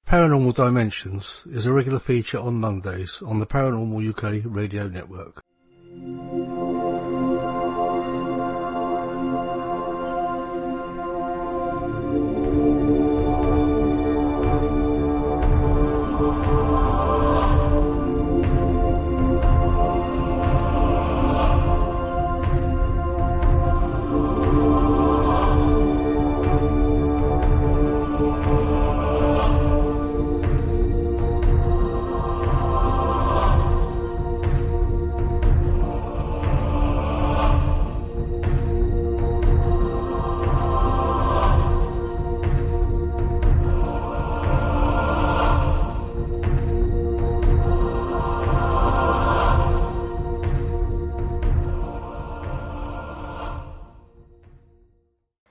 Paranormal Dimensions is a regular feature on Mondays on the Paranormal UK radio network.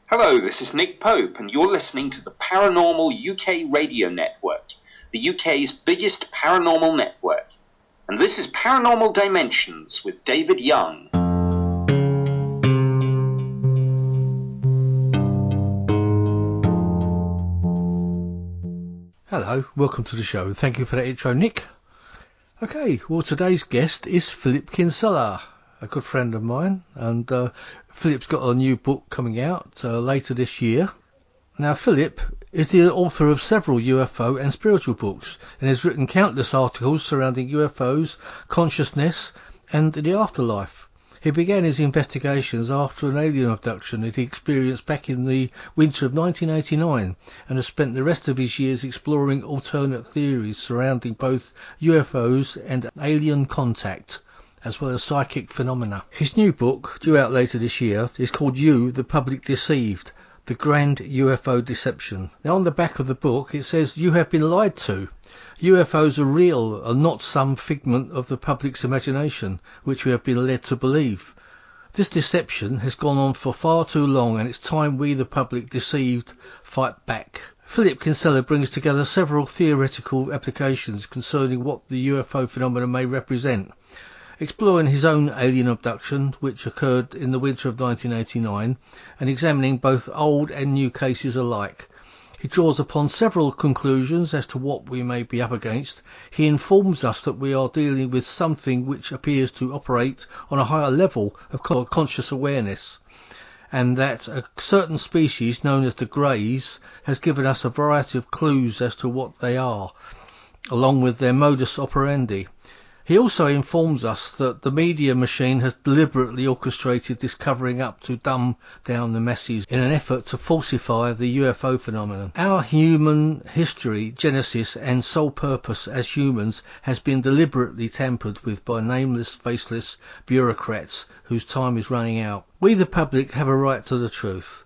Hello, this is Nick Pope, and you're listening to the Paranormal UK radio network, the UK's biggest paranormal network. And this is Paranormal Dimensions with David Young. Hello, welcome to the show. Thank you for that intro, Nick. Okay, well, today's guest is Philip Kinsella, a good friend of mine, and Philip's got a new book coming out later this year. Now, Philip is the author of several UFO and spiritual books and has written countless articles surrounding UFOs, consciousness, and the afterlife. He began his investigations after an alien abduction that he experienced back in the winter of 1989 and has spent the rest of his years exploring alternate theories surrounding both UFOs and alien contact, as well as psychic phenomena. His new book, due out later this year, is called You, the Public Deceived, the Grand Ufo Deception. Now, on the back of the book, it says, "You have been lied to. UFOs are real and not some figment of the public's imagination, which we have been led to believe. This deception has gone on for far too long, and it's time we, the public deceived, fight back." Philip Kinsella brings together several theoretical applications concerning what the UFO phenomenon may represent, exploring his own alien abduction, which occurred in the winter of 1989, and examining both old and new cases alike. He draws upon several conclusions as to what we may be up against. He informs us that we are dealing with something which appears to operate on a higher level of conscious awareness, and that a certain species known as the Greys has given us a variety of clues as to what they are, along with their modus operandi. He also informs us that the media machine has deliberately orchestrated this covering up to dumb down the masses in an effort to falsify the UFO phenomenon. Our human history, genesis and sole purpose as humans has been deliberately tampered with by nameless, faceless bureaucrats whose time is running out. We, the public, have a right to the truth.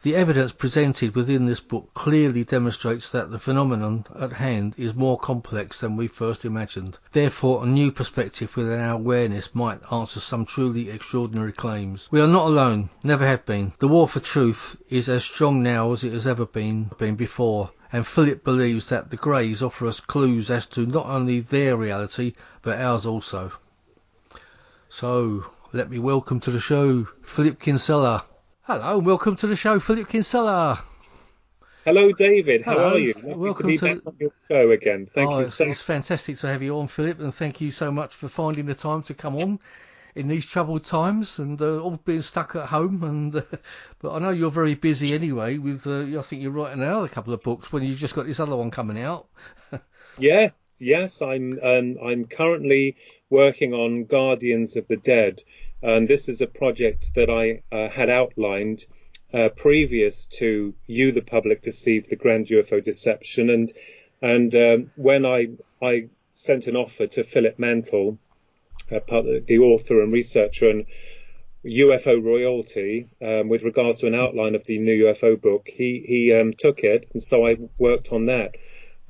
The evidence presented within this book clearly demonstrates that the phenomenon at hand is more complex than we first imagined. Therefore, a new perspective within our awareness might answer some truly extraordinary claims. We are not alone, never have been. The war for truth is as strong now as it has ever been before, and Philip believes that the Greys offer us clues as to not only their reality, but ours also. So, let me welcome to the show, Philip Kinsella. Hello, welcome to the show, Philip Kinsella. Hello, David. How Hello. are you? Welcome to be back on your show again. Thank you so much. It's fantastic to have you on, Philip, and thank you so much for finding the time to come on in these troubled times and all being stuck at home. And but I know you're very busy anyway. With I think you're writing another couple of books when you've just got this other one coming out. Yes. I'm currently working on Guardians of the Dead. And this is a project that I had outlined previous to You, the Public Deceived, the Grand Ufo Deception. And when I sent an offer to Philip Mantle, the author and researcher and UFO royalty, with regards to an outline of the new UFO book, he took it. And so I worked on that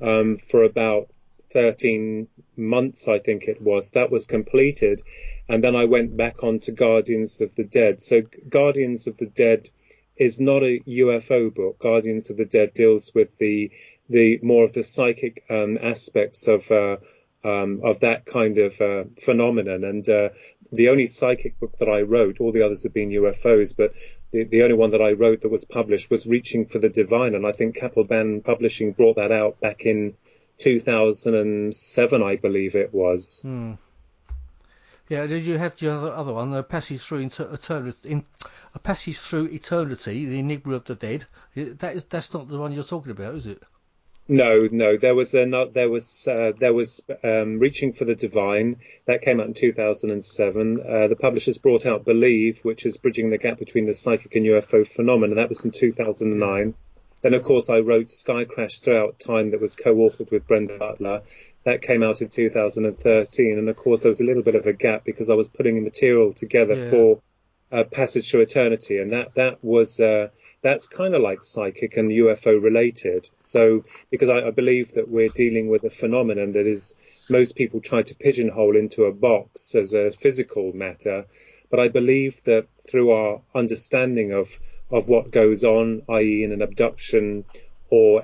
for about 13 months, I think it was. That was completed. And then I went back on to Guardians of the Dead. So Guardians of the Dead is not a UFO book. Guardians of the Dead deals with the more of the psychic aspects of that kind of phenomenon. And the only psychic book that I wrote, all the others have been UFOs, but the only one that I wrote that was published was Reaching for the Divine, and I think Kaplan Publishing brought that out back in 2007, I believe it was. Yeah, did you have the other one, A Passage Through Eternity, A Passage Through Eternity, The Enigma of the Dead? That's not the one you're talking about, is it? No, there was Reaching for the Divine that came out in 2007. The publishers brought out Believe, which is bridging the gap between the psychic and UFO phenomenon. That was in 2009. Then, of course, I wrote Sky Crash Throughout Time, that was co-authored with Brenda Butler. That came out in 2013. And, of course, there was a little bit of a gap because I was putting material together for Passage Through Eternity, and that's kind of like psychic and UFO related. So, because I believe that we're dealing with a phenomenon that is most people try to pigeonhole into a box as a physical matter. But I believe that through our understanding of what goes on, i.e. in an abduction or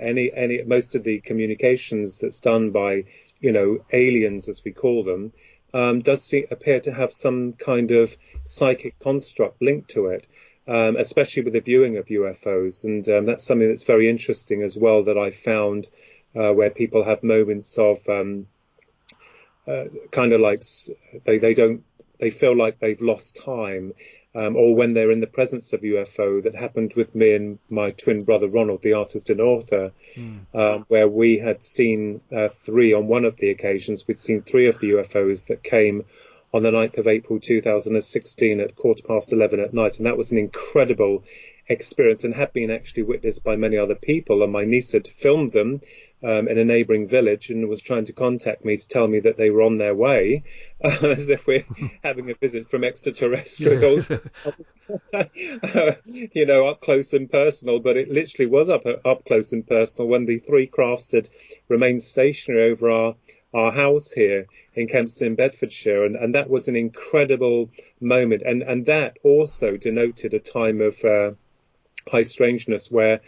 most of the communications that's done by, aliens, as we call them, does appear to have some kind of psychic construct linked to it. Especially with the viewing of UFOs. And that's something that's very interesting as well, that I found where people have moments of kind of like they feel like they've lost time, or when they're in the presence of UFO. That happened with me and my twin brother Ronald, the artist and author, where we had seen three on one of the occasions. We'd seen three of the UFOs that came on the 9th of April 2016 at 11:15 at night. And that was an incredible experience and had been actually witnessed by many other people. And my niece had filmed them in a neighbouring village and was trying to contact me to tell me that they were on their way, as if we're having a visit from extraterrestrials, up close and personal. But it literally was up close and personal when the three crafts had remained stationary over our house here in Kempston, Bedfordshire, and that was an incredible moment, and that also denoted a time of high strangeness, where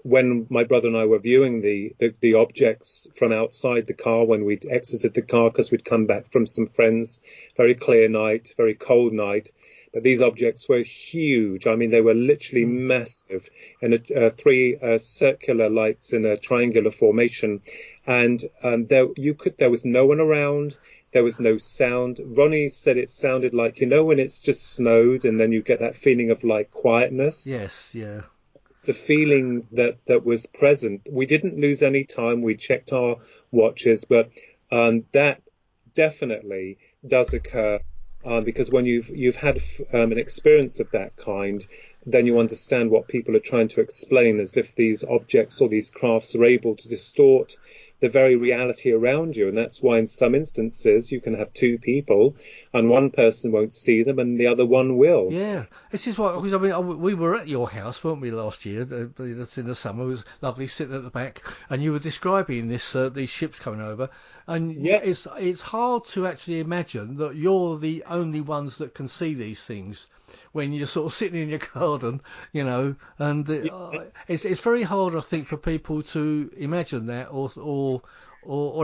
when my brother and I were viewing the objects from outside the car, when we'd exited the car because we'd come back from some friends, very clear night, very cold night, but these objects were huge. I mean, they were literally massive, and three circular lights in a triangular formation. And there was no one around. There was no sound. Ronnie said it sounded like, when it's just snowed and then you get that feeling of like quietness. Yes, yeah. It's the feeling that was present. We didn't lose any time. We checked our watches, but that definitely does occur. Because when you've had an experience of that kind, then you understand what people are trying to explain, as if these objects or these crafts are able to distort the very reality around you. And that's why in some instances you can have two people and one person won't see them and the other one will. Yeah, this is what, because we were at your house, weren't we, last year? That's in the summer. It was lovely sitting at the back, and you were describing these ships coming over. And yeah, it's hard to actually imagine that you're the only ones that can see these things when you're sort of sitting in your garden, and it's very hard, I think, for people to imagine that or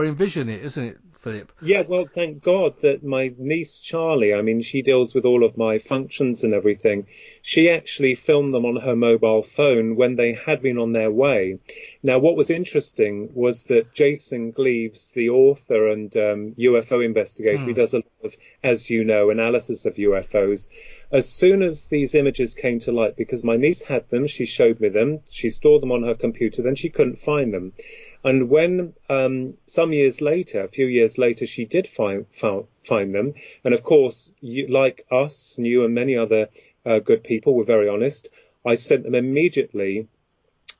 envision it, isn't it, Philip? Yeah, well, thank God that my niece Charlie, I mean, she deals with all of my functions and everything. She actually filmed them on her mobile phone when they had been on their way. Now, what was interesting was that Jason Gleaves, the author and UFO investigator, he does a lot of, as you know, analysis of UFOs. As soon as these images came to light, because my niece had them, she showed me them, she stored them on her computer, then she couldn't find them. And when a few years later, she did find them, and of course, like us, and you and many other good people were very honest, I sent them immediately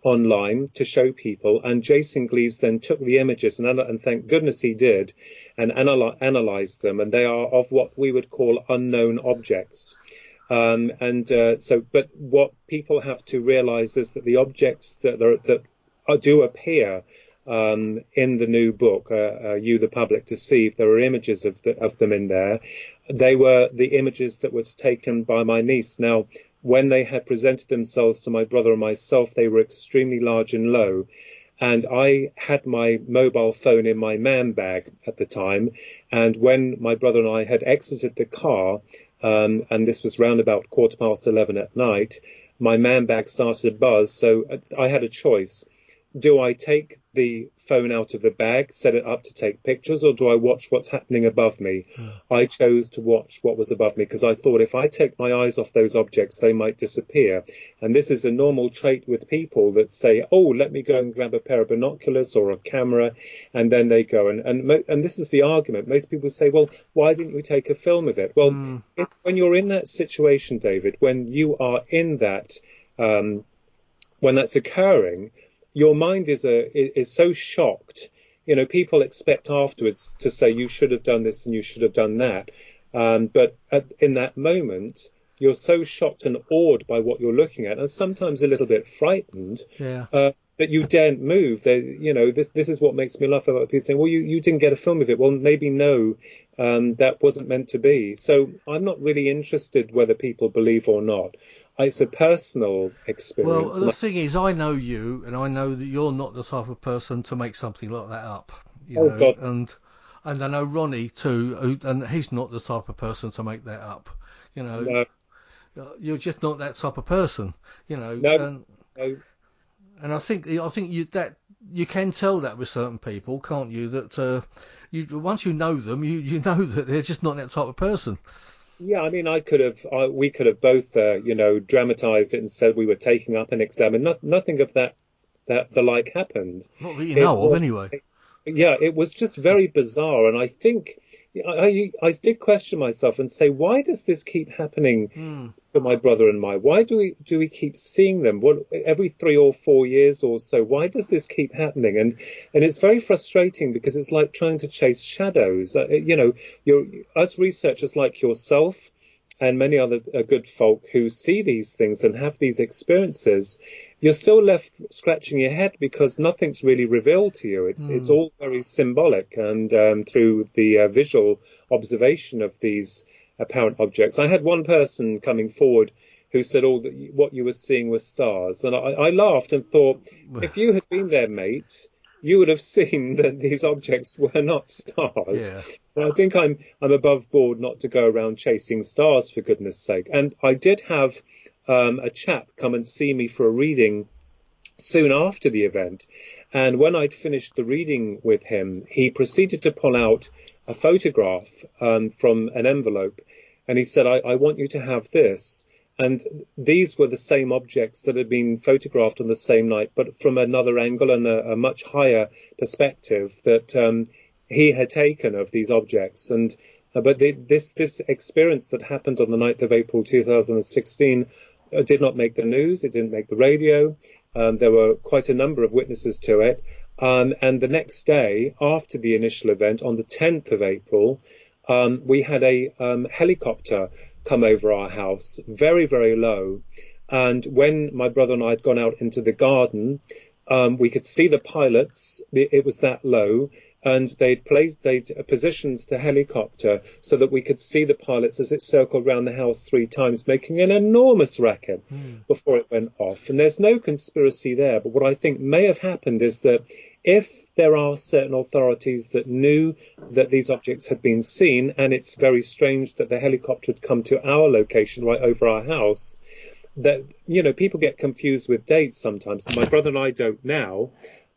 online to show people, and Jason Gleaves then took the images, and thank goodness he did, and analysed them, and they are of what we would call unknown objects. But what people have to realise is that the objects that do appear in the new book, You the Public Deceive, there are images of them in there. They were the images that was taken by my niece. Now, when they had presented themselves to my brother and myself, they were extremely large and low. And I had my mobile phone in my man bag at the time. And when my brother and I had exited the car, and this was round about 11:15 at night, my man bag started to buzz. So I had a choice. Do I take the phone out of the bag, set it up to take pictures, or do I watch what's happening above me? I chose to watch what was above me because I thought if I take my eyes off those objects, they might disappear. And this is a normal trait with people that say, oh, let me go and grab a pair of binoculars or a camera, and then they go. And this is the argument. Most people say, well, why didn't you take a film of it? Well, when you're in that situation, David, when you are in that, when that's occurring, your mind is so shocked. You know, people expect afterwards to say you should have done this and you should have done that. But in that moment, you're so shocked and awed by what you're looking at, and sometimes a little bit frightened, that you daren't move. This is what makes me laugh about people saying, well, you didn't get a film of it. Well, maybe no, that wasn't meant to be. So I'm not really interested whether people believe or not. It's a personal experience. Well, the thing is, I know you, and I know that you're not the type of person to make something like that up. You know? God. And I know Ronnie too, and he's not the type of person to make that up. You know, you're just not that type of person. You know, no. And I think you can tell that with certain people, can't you? That once you know them, you know that they're just not that type of person. Yeah, I mean, we could have both, dramatized it and said we were taking up an exam, and nothing of that the like happened. Not that you know of, anyway. Yeah, it was just very bizarre, and I think I did question myself and say, why does this keep happening for my brother and I? Why do we keep seeing them? Every 3 or 4 years or so? Why does this keep happening? And it's very frustrating because it's like trying to chase shadows. Us researchers like yourself and many other good folk who see these things and have these experiences, you're still left scratching your head because nothing's really revealed to you. It's all very symbolic, and through the visual observation of these apparent objects. I had one person coming forward who said, what you were seeing was stars. And I laughed and thought, if you had been there, mate, you would have seen that these objects were not stars. Yeah. And I think I'm above board not to go around chasing stars, for goodness sake. And I did have a chap come and see me for a reading soon after the event. And when I'd finished the reading with him, he proceeded to pull out a photograph from an envelope. And he said, I want you to have this. And these were the same objects that had been photographed on the same night, but from another angle and a much higher perspective that he had taken of these objects. And but this experience that happened on the 9th of April 2016 did not make the news. It didn't make the radio. There were quite a number of witnesses to it. And the next day, after the initial event, on the 10th of April, we had a helicopter come over our house, very, very low. And when my brother and I had gone out into the garden, we could see the pilots. It was that low. And they'd positioned the helicopter so that we could see the pilots as it circled around the house 3 times, making an enormous racket before it went off. And there's no conspiracy there. But what I think may have happened is that if there are certain authorities that knew that these objects had been seen, and it's very strange that the helicopter had come to our location right over our house, that, people get confused with dates sometimes. My brother and I don't now.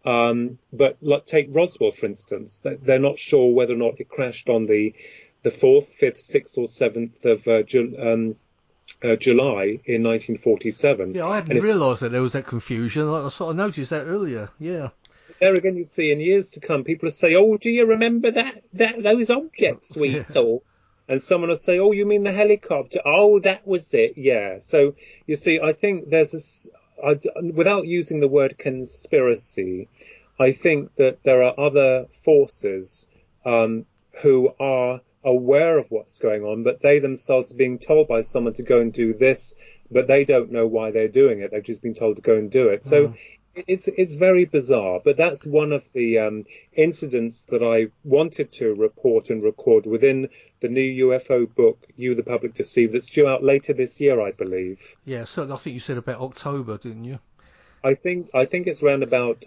But take Roswell, for instance. They're not sure whether or not it crashed on the 4th, 5th, 6th or 7th of July in 1947. Yeah, I hadn't realised that there was that confusion. I sort of noticed that earlier, yeah. There again, you see, in years to come, people will say, oh, do you remember those objects we saw? And someone will say, oh, you mean the helicopter? Oh, that was it, yeah. So, you see, I think there's this... without using the word conspiracy, I think that there are other forces who are aware of what's going on, but they themselves are being told by someone to go and do this, but they don't know why they're doing it. They've just been told to go and do it. So it's very bizarre, but that's one of the incidents that I wanted to report and record within the new UFO book, You the Public Deceived, that's due out later this year, I believe. Yeah, so I think you said about October, didn't you? I think it's around about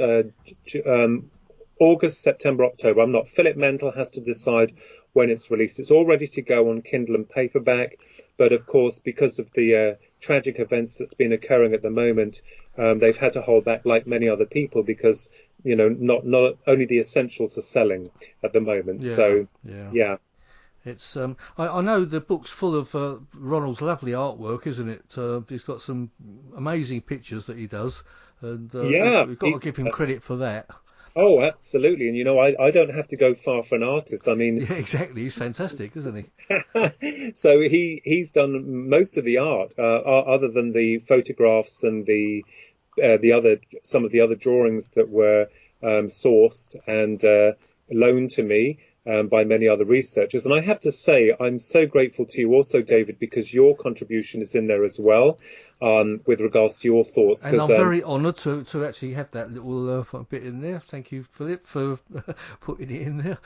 August, September, October. I'm not. Philip Mental has to decide when it's released. It's all ready to go on Kindle and paperback, But of course, because of the tragic events that's been occurring at the moment, they've had to hold back like many other people because, not only the essentials are selling at the moment. Yeah, So, yeah. yeah. It's I know the book's full of Ronald's lovely artwork, isn't it? He's got some amazing pictures that he does, and Yeah. we've got to give him credit for that. Oh, absolutely. And, I don't have to go far for an artist. I mean, Yeah, exactly. He's fantastic, isn't he? so he's done most of the art, other than the photographs and some of the other drawings that were sourced and loaned to me by many other researchers. And I have to say, I'm so grateful to you also, David, because your contribution is in there as well, with regards to your thoughts. And I'm very honoured to actually have that little bit in there. Thank you, Philip, for putting it in there.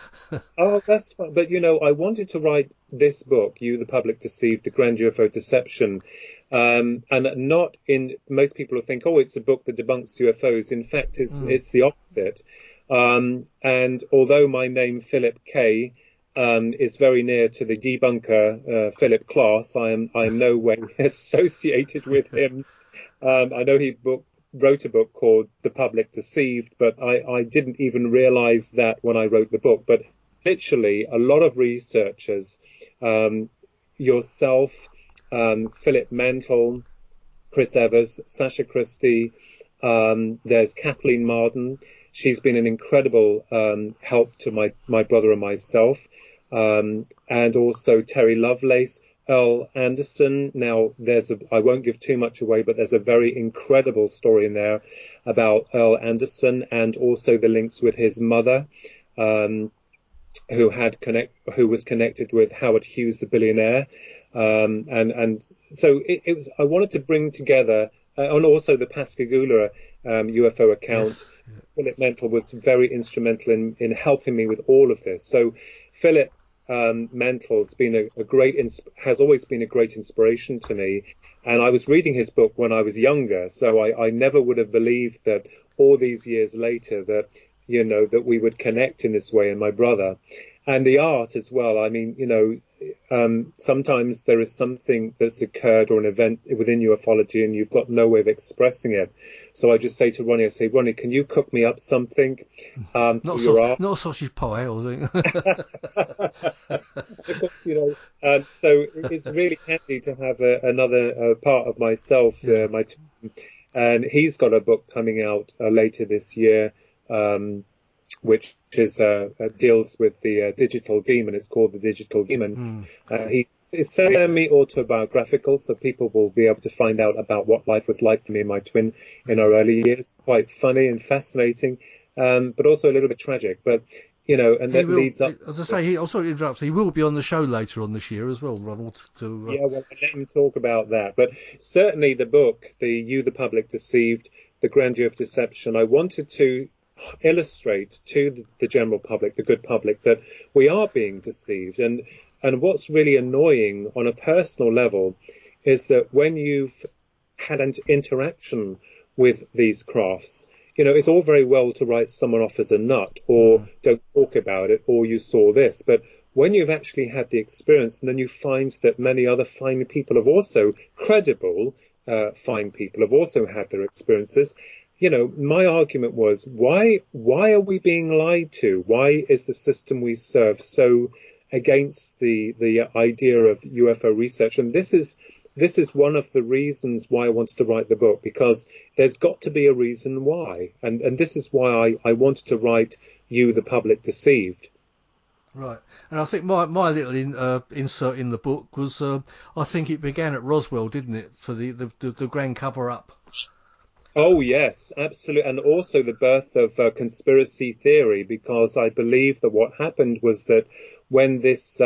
Oh, that's fine. But, I wanted to write this book, You, the Public Deceived, the Grand Ufo Deception, and not in, most people will think, oh, it's a book that debunks UFOs. In fact, it's the opposite. And although my name, Philip K., is very near to the debunker, Philip Klass, I am no way associated with him. I know he wrote a book called The Public Deceived, but I didn't even realize that when I wrote the book. But literally, a lot of researchers, yourself, Philip Mantle, Chris Evers, Sasha Christie, there's Kathleen Marden. She's been an incredible help to my brother and myself, and also Terry Lovelace, Earl Anderson. Now, I won't give too much away, but there's a very incredible story in there about Earl Anderson, and also the links with his mother, who was connected with Howard Hughes, the billionaire, and so it was. I wanted to bring together, and also the Pascagoula UFO account. Yes. Philip Mantle was very instrumental in helping me with all of this. So Philip Mantle's been has always been a great inspiration to me. And I was reading his book when I was younger, so I never would have believed that all these years later that, that we would connect in this way, and my brother. And the art as well. I mean, sometimes there is something that's occurred or an event within ufology and you've got no way of expressing it. So I just say to Ronnie, Ronnie, can you cook me up something for your art? Not a sausage pie or something. Of course, so it's really handy to have another part of myself, my twin. And he's got a book coming out later this year, which is deals with the digital demon. It's called The Digital Demon. It's semi-autobiographical, so people will be able to find out about what life was like for me and my twin in our early years. Quite funny and fascinating, but also a little bit tragic. But, and that leads up... As I say, I'll sorry to interrupt, he will be on the show later on this year as well, Ronald. Yeah, well, I'll let him talk about that. But certainly the book, You, the Public Deceived, the Grand Ufo Deception, I wanted to illustrate to the general public, the good public, that we are being deceived. And what's really annoying on a personal level is that when you've had an interaction with these crafts, it's all very well to write someone off as a nut or don't talk about it or you saw this. But when you've actually had the experience and then you find that many other fine people have also, credible fine people have also had their experiences, my argument was, why are we being lied to? Why is the system we serve so against the idea of UFO research? And this is one of the reasons why I wanted to write the book, because there's got to be a reason why. And this is why I wanted to write You, the Public Deceived. Right. And I think my little insert in the book was, I think it began at Roswell, didn't it, for the grand cover-up? Oh, yes, absolutely. And also the birth of conspiracy theory, because I believe that what happened was that when this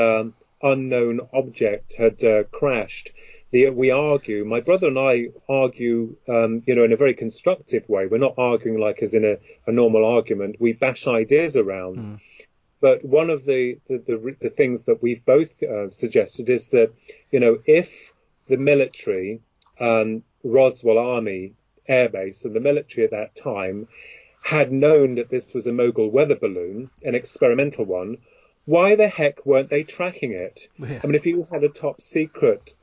unknown object had crashed, my brother and I argue, in a very constructive way. We're not arguing like as in a normal argument. We bash ideas around. But one of the things that we've both suggested is that, if the military, Roswell Army Air Base and the military at that time had known that this was a mogul weather balloon, an experimental one, why the heck weren't they tracking it? Yeah. I mean, if you had a top secret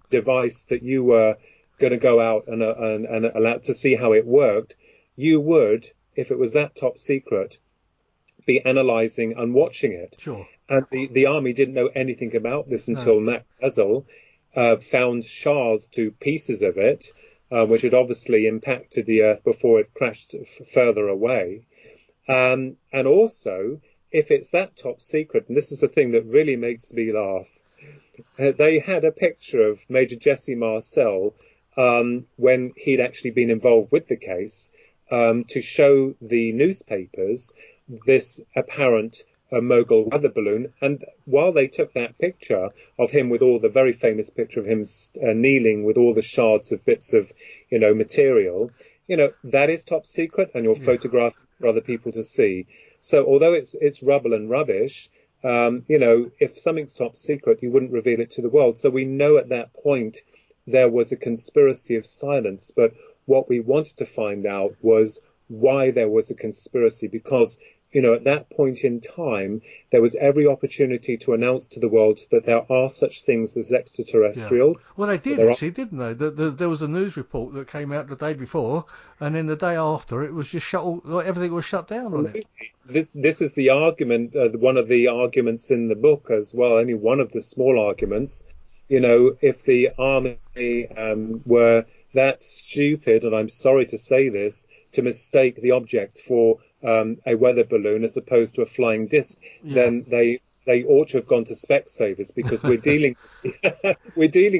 device that you were going to go out and allow to see how it worked, you would, if it was that top secret, be analysing and watching it. Sure. And the army didn't know anything about this until Mac Hazel found shards to pieces of it, which had obviously impacted the Earth before it crashed further away. And also, if it's that top secret, and this is the thing that really makes me laugh, they had a picture of Major Jesse Marcel when he'd actually been involved with the case to show the newspapers this apparent mogul weather balloon. And while they took that picture of him with all the very famous picture of him kneeling with all the shards of bits of, material, that is top secret, and you're photographing for other people to see. So although it's rubble and rubbish, if something's top secret, you wouldn't reveal it to the world. So we know at that point there was a conspiracy of silence. But what we wanted to find out was why there was a conspiracy, because at that point in time, there was every opportunity to announce to the world that there are such things as extraterrestrials. Yeah. Well, they did actually, didn't they? There was a news report that came out the day before, and then the day after, it was just shut. Everything was shut down on it. This is the argument, one of the arguments in the book as well. Only one of the small arguments. If the army were that stupid, and I'm sorry to say this, to mistake the object for a weather balloon as opposed to a flying disc, then they ought to have gone to Specsavers, because we're dealing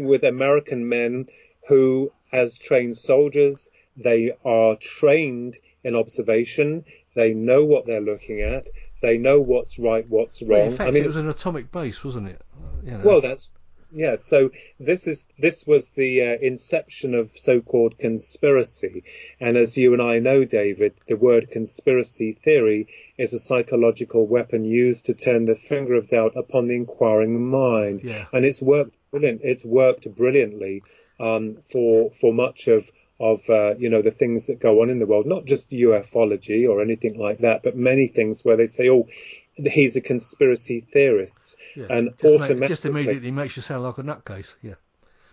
with American men who, as trained soldiers, they are trained in observation. They know what they're looking at. They know what's right, what's wrong. Well, in fact, it was an atomic base, wasn't it? Well, so this was the inception of so-called conspiracy. And as you and I know, David, the word conspiracy theory is a psychological weapon used to turn the finger of doubt upon the inquiring mind. Yeah. And it's worked brilliantly for much of the things that go on in the world, not just ufology or anything like that, but many things where they say, he's a conspiracy theorist, and just immediately makes you sound like a nutcase. Yeah,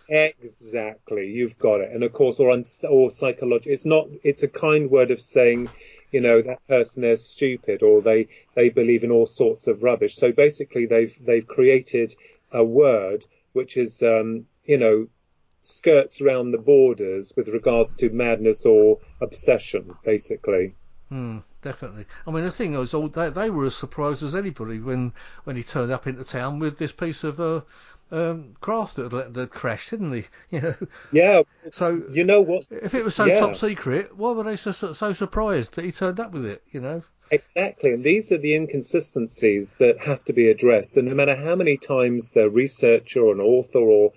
exactly. You've got it. And of course, or psychology. It's a kind word of saying, that person is stupid, or they believe in all sorts of rubbish. So basically, they've created a word which is skirts around the borders with regards to madness or obsession, basically. Definitely. I mean, the thing was, they were as surprised as anybody when he turned up into town with this piece of craft that crashed, didn't he? Yeah. So what? If it was so top secret, why were they so surprised that he turned up with it? Exactly, and these are the inconsistencies that have to be addressed. And no matter how many times the researcher or an author or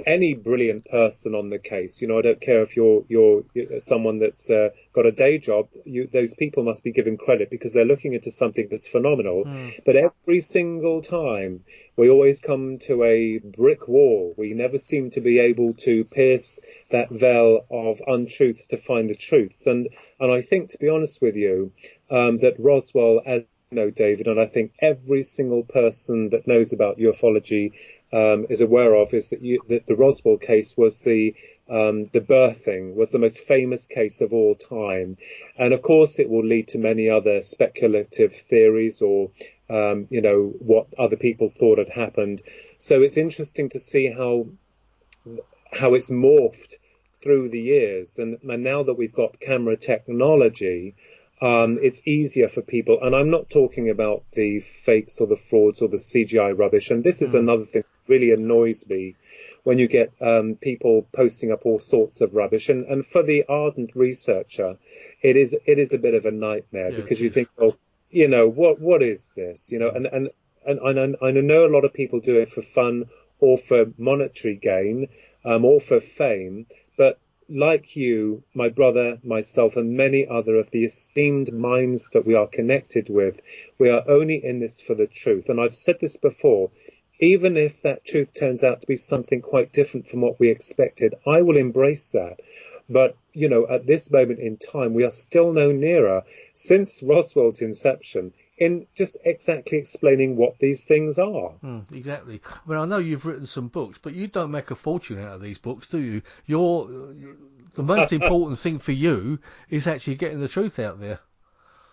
any brilliant person on the case, I don't care if you're someone that's got a day job, those people must be given credit because they're looking into something that's phenomenal. But every single time we always come to a brick wall. We never seem to be able to pierce that veil of untruths to find the truths. And I think, to be honest with you, that Roswell, as you know, David, and I think every single person that knows about ufology is aware of, is that the Roswell case was the birthing, was the most famous case of all time. And of course it will lead to many other speculative theories or, what other people thought had happened. So it's interesting to see how it's morphed through the years. And now that we've got camera technology, it's easier for people. And I'm not talking about the fakes or the frauds or the CGI rubbish. And this is another thing that really annoys me, when you get people posting up all sorts of rubbish. And for the ardent researcher, it is a bit of a nightmare, because you think, what is this? And I know a lot of people do it for fun or for monetary gain, or for fame. But like you, my brother, myself, and many other of the esteemed minds that we are connected with, we are only in this for the truth. And I've said this before, even if that truth turns out to be something quite different from what we expected, I will embrace that. But, at this moment in time, we are still no nearer. Since Roswell's inception, in just exactly explaining what these things are. Exactly. I mean, I know you've written some books, but you don't make a fortune out of these books, do you? The most important thing for you is actually getting the truth out there.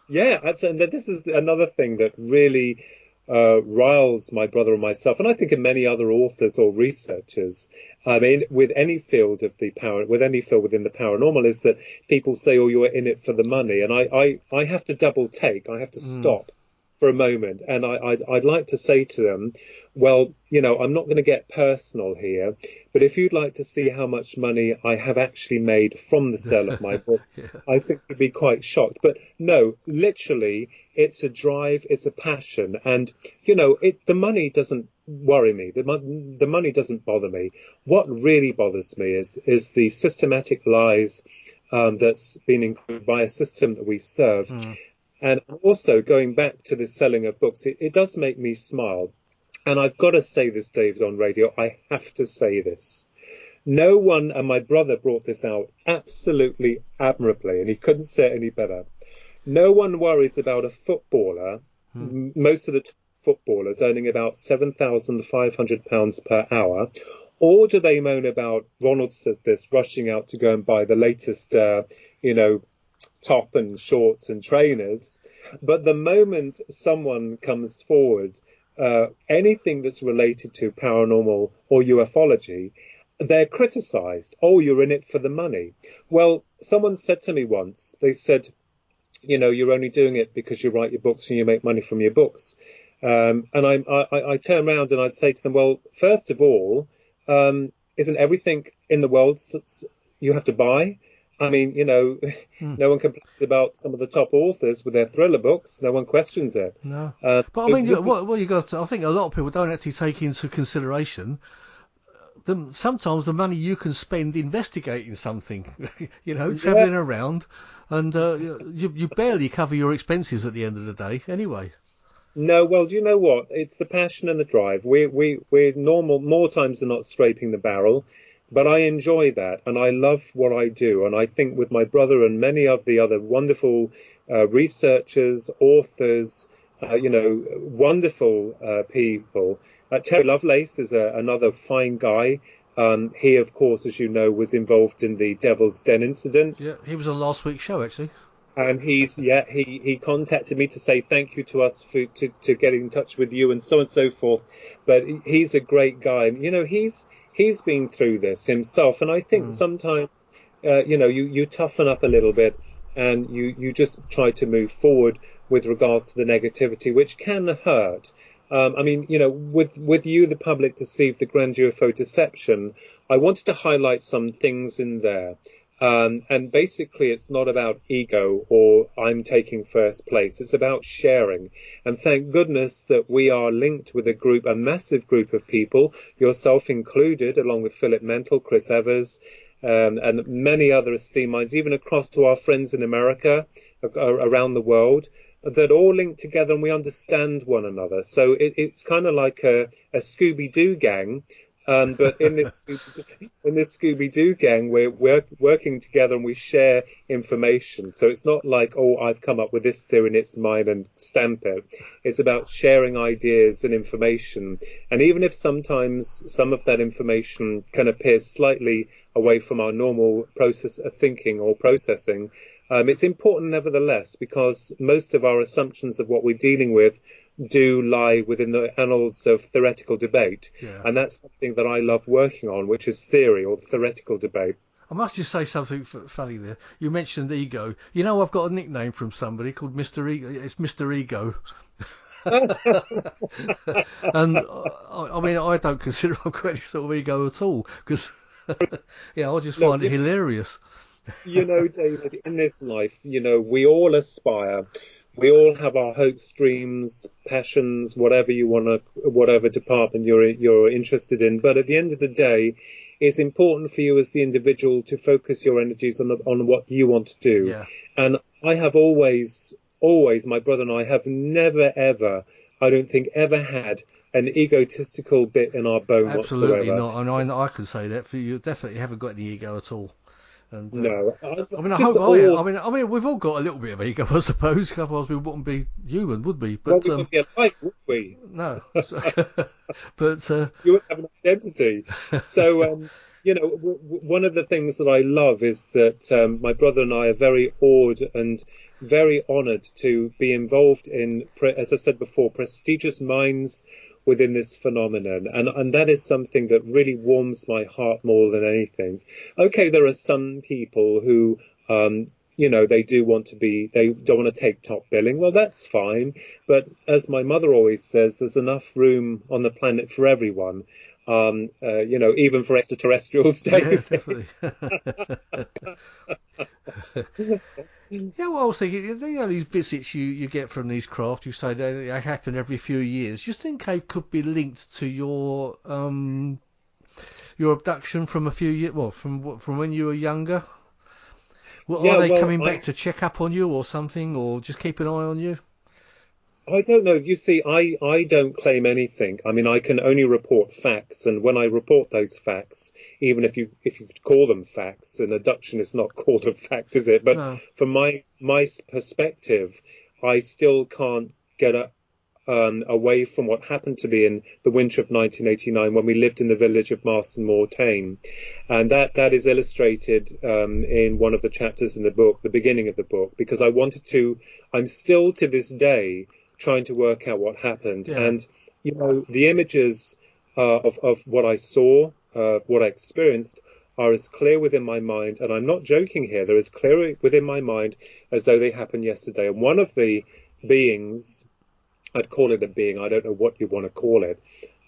Yeah, absolutely. And this is another thing that really riles my brother and myself, and I think in many other authors or researchers. I mean, with any field of with any field within the paranormal, is that people say, "Oh, you're in it for the money," and I have to double take. I have to stop for a moment, and I'd like to say to them, well, I'm not going to get personal here, but if you'd like to see how much money I have actually made from the sale of my book, Yeah. I think you'd be quite shocked. But no, literally, it's a drive, it's a passion, and the money doesn't worry me. The money doesn't bother me. What really bothers me is the systematic lies that's been included by a system that we serve. And also, going back to the selling of books, it does make me smile. And I've got to say this, David, on radio. I have to say this. No one, and my brother brought this out absolutely admirably, and he couldn't say it any better. No one worries about a footballer, most of the footballers earning about £7,500 per hour, or do they moan about, Ronald said this, rushing out to go and buy the latest, top and shorts and trainers. But the moment someone comes forward, anything that's related to paranormal or ufology, they're criticized. Oh, you're in it for the money. Well, someone said to me once, they said, you're only doing it because you write your books and you make money from your books. And I turn around and I'd say to them, well, first of all, isn't everything in the world you have to buy? I mean, no one complains about some of the top authors with their thriller books. No one questions it. No. But I mean, what you got? I think a lot of people don't actually take into consideration sometimes the money you can spend investigating something. Travelling around, and you barely cover your expenses at the end of the day, anyway. No, well, do you know what? It's the passion and the drive. We're more times than not scraping the barrel. But I enjoy that, and I love what I do. And I think with my brother and many of the other wonderful researchers, authors, wonderful people. Terry Lovelace is another fine guy. He, of course, as you know, was involved in the Devil's Den incident. Yeah, he was on last week's show, actually. And he contacted me to say thank you to us to get in touch with you and so forth. But he's a great guy. And, he's been through this himself. And I think sometimes, you toughen up a little bit and you just try to move forward with regards to the negativity, which can hurt. With you, the public deceived, the Grand Ufo Deception, I wanted to highlight some things in there. And basically, it's not about ego or I'm taking first place. It's about sharing. And thank goodness that we are linked with a massive group of people, yourself included, along with Philip Mental, Chris Evers, and many other esteemed minds, even across to our friends in America, around the world, that all link together and we understand one another. So it's kind of like a Scooby-Doo gang. But in this Scooby-Doo gang, we're working together and we share information. So it's not like, oh, I've come up with this theory and it's mine and stamp it. It's about sharing ideas and information. And even if sometimes some of that information can appear slightly away from our normal process of thinking or processing, it's important nevertheless, because most of our assumptions of what we're dealing with do lie within the annals of theoretical debate. Yeah. And that's something that I love working on, which is theory or theoretical debate. I must just say something funny there. You mentioned ego. I've got a nickname from somebody called Mr. Ego. It's Mr. Ego. And I don't consider I've got any sort of ego at all, because I just find it hilarious. David, in this life, we all aspire. We all have our hopes, dreams, passions, whatever department you're interested in. But at the end of the day, it's important for you as the individual to focus your energies on what you want to do. Yeah. And I have always, my brother and I have never, ever, I don't think ever had an egotistical bit in our bone Absolutely whatsoever. Absolutely not. And I can say that for you. Definitely haven't got any ego at all. And No, I mean, I just hope I am. all. I mean, we've all got a little bit of ego, I suppose. Otherwise, we wouldn't be human, would we? Well, But we wouldn't be alike, would we? no. But You wouldn't have an identity. So, one of the things that I love is that my brother and I are very awed and very honoured to be involved in, as I said before, prestigious minds within this phenomenon. And that is something that really warms my heart more than anything. Okay, there are some people who, they don't want to take top billing. Well, that's fine. But as my mother always says, there's enough room on the planet for everyone. Even for extraterrestrials, David. yeah, definitely. Yeah, well, I was thinking, these visits you get from these craft, you say they happen every few years. Do you think they could be linked to your abduction from a few years, from when you were younger? Well, Yeah, are they well, coming back to check up on you or something, or just keep an eye on you? I don't know. You see, I don't claim anything. I mean, I can only report facts, and when I report those facts, even if you call them facts, an abduction is not called a fact, is it? But No. from my perspective, I still can't get away from what happened to me in the winter of 1989 when we lived in the village of Marston Moor Tame, and that is illustrated in one of the chapters in the book, the beginning of the book, because I'm still to this day trying to work out what happened. Yeah. And the images of what I saw, what I experienced, are as clear within my mind, and I'm not joking here, they're as clear within my mind as though they happened yesterday. And one of the beings, I'd call it a being, I don't know what you want to call it,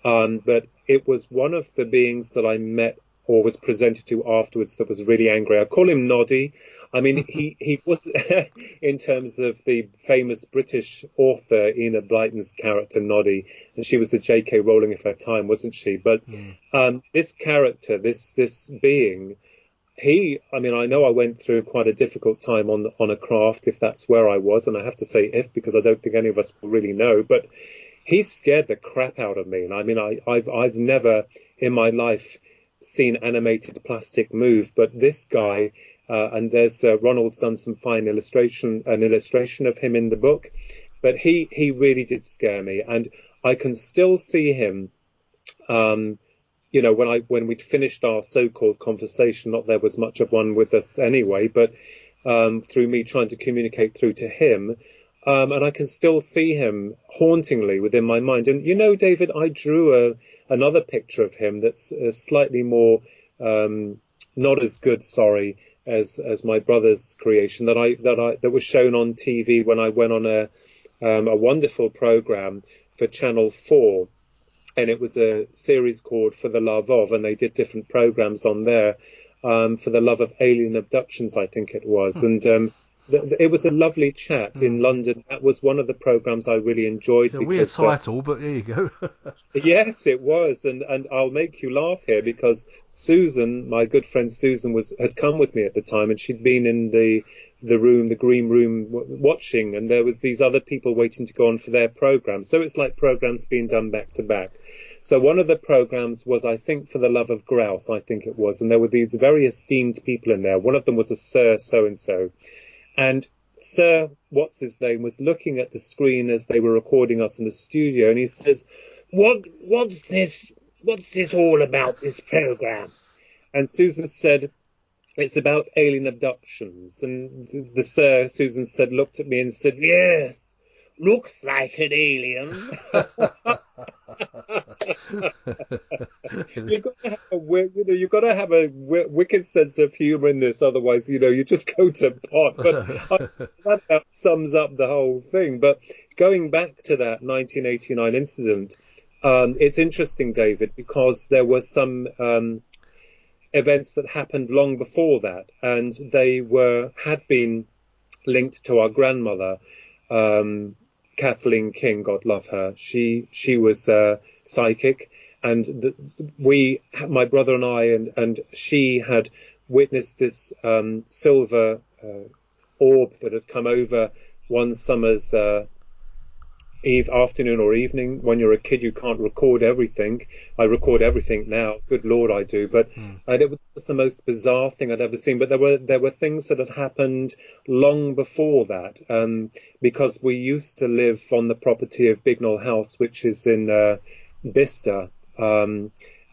but it was one of the beings that I met or was presented to afterwards that was really angry. I call him Noddy. I mean, he was, in terms of the famous British author Enid Blyton's character Noddy, and she was the J.K. Rowling of her time, wasn't she? But this character, this being, I know I went through quite a difficult time on a craft, if that's where I was, and I have to say if, because I don't think any of us will really know, but he scared the crap out of me. And I mean, I've never in my life seen animated plastic move, but this guy, and there's Ronald's done some fine illustration of him in the book, but he really did scare me, and I can still see him. When we'd finished our so-called conversation, not there was much of one with us anyway, but through me trying to communicate through to him, and I can still see him hauntingly within my mind. And David, I drew another picture of him that's slightly more not as good, as my brother's creation that was shown on TV when I went on a wonderful program for Channel 4. And it was a series called For the Love Of, and they did different programs on there, for the love of alien abductions, I think it was. And it was a lovely chat in London. That was one of the programs I really enjoyed. It's a weird title, but there you go. Yes, it was. And I'll make you laugh here, because Susan, my good friend Susan, had come with me at the time, and she'd been in the green room watching, and there were these other people waiting to go on for their program. So it's like programs being done back to back. So one of the programs was, I think, For the Love of Grouse, I think it was. And there were these very esteemed people in there. One of them was a Sir so-and-so. And Sir what's-his-name was looking at the screen as they were recording us in the studio, and he says, What's this all about, this program? And Susan said, it's about alien abductions. And Susan said, looked at me and said, yes, looks like an alien. You've got to have a wicked sense of humour in this, otherwise, you just go to pot. But that about sums up the whole thing. But going back to that 1989 incident, it's interesting, David, because there were some events that happened long before that, and they had been linked to our grandmother, Kathleen King, God love her. She was psychic, and my brother and I and she had witnessed this silver orb that had come over one summer's afternoon or evening. When you're a kid, you can't record everything. I record everything now. Good Lord, I do. But it was the most bizarre thing I'd ever seen. But there were things that had happened long before that, because we used to live on the property of Bignell House, which is in Bicester.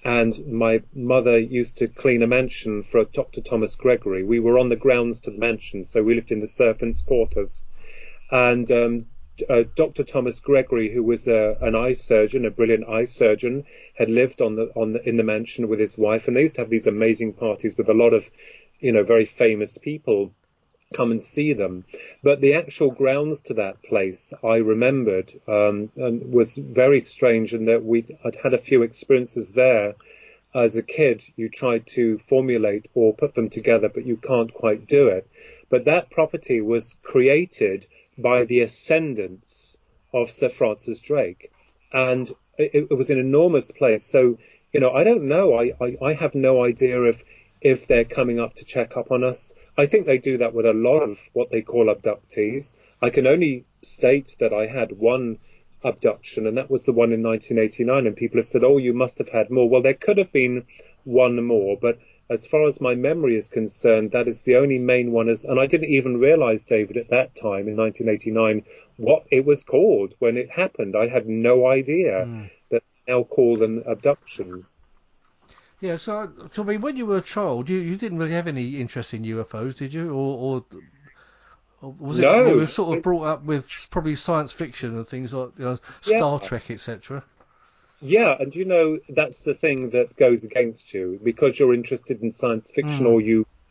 And my mother used to clean a mansion for Dr. Thomas Gregory. We were on the grounds to the mansion, so we lived in the servants' quarters. And Dr. Thomas Gregory, who was an eye surgeon, a brilliant eye surgeon, had lived in the mansion with his wife, and they used to have these amazing parties with a lot of, very famous people come and see them. But the actual grounds to that place, I remembered, and was very strange, in that I'd had a few experiences there. As a kid, you tried to formulate or put them together, but you can't quite do it. But that property was created by the ascendants of Sir Francis Drake, and it was an enormous place. So, I don't know. I have no idea if they're coming up to check up on us. I think they do that with a lot of what they call abductees. I can only state that I had one abduction, and that was the one in 1989, and people have said, oh, you must have had more. Well, there could have been one more, but as far as my memory is concerned, that is the only main one. And I didn't even realize, David, at that time in 1989, what it was called when it happened. I had no idea that they now call them abductions. Yeah, so I mean, when you were a child, you didn't really have any interest in UFOs, did you? Or was it No, you were sort of brought up with probably science fiction and things like Star Trek, etc.? Yeah, and that's the thing that goes against you, because you're interested in science fiction, or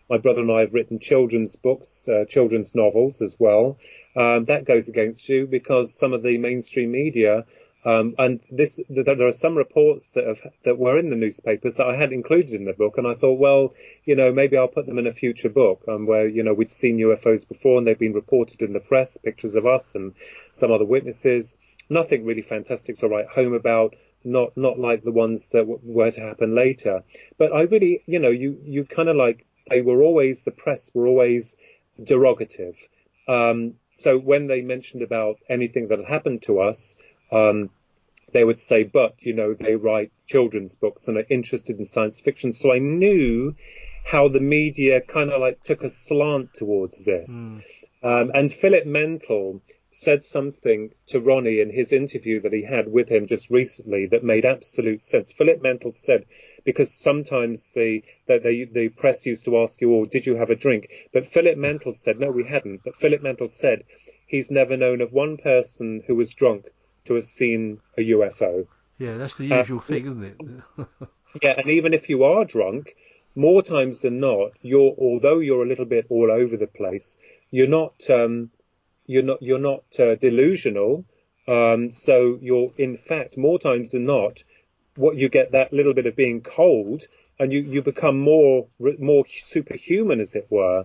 my brother and I have written children's books, children's novels as well. That goes against you because some of the mainstream media, and there are some reports that were in the newspapers that I had included in the book, and I thought, well, maybe I'll put them in a future book, where we'd seen UFOs before and they've been reported in the press, pictures of us and some other witnesses. Nothing really fantastic to write home about. Not like the ones that were to happen later. But I really, you kind of like, the press were always derogative. So when they mentioned about anything that had happened to us, they would say, but, they write children's books and are interested in science fiction. So I knew how the media kind of like took a slant towards this. And Philip Mental said something to Ronnie in his interview that he had with him just recently that made absolute sense. Philip Mental said, because sometimes the press used to ask you, oh, did you have a drink? But Philip Mental said, no, we hadn't. But Philip Mental said he's never known of one person who was drunk to have seen a UFO. Yeah, that's the usual thing, isn't it? Yeah, and even if you are drunk, more times than not, although you're a little bit all over the place, you're not delusional. So you're, in fact, more times than not, what you get that little bit of being cold, and you become more superhuman, as it were.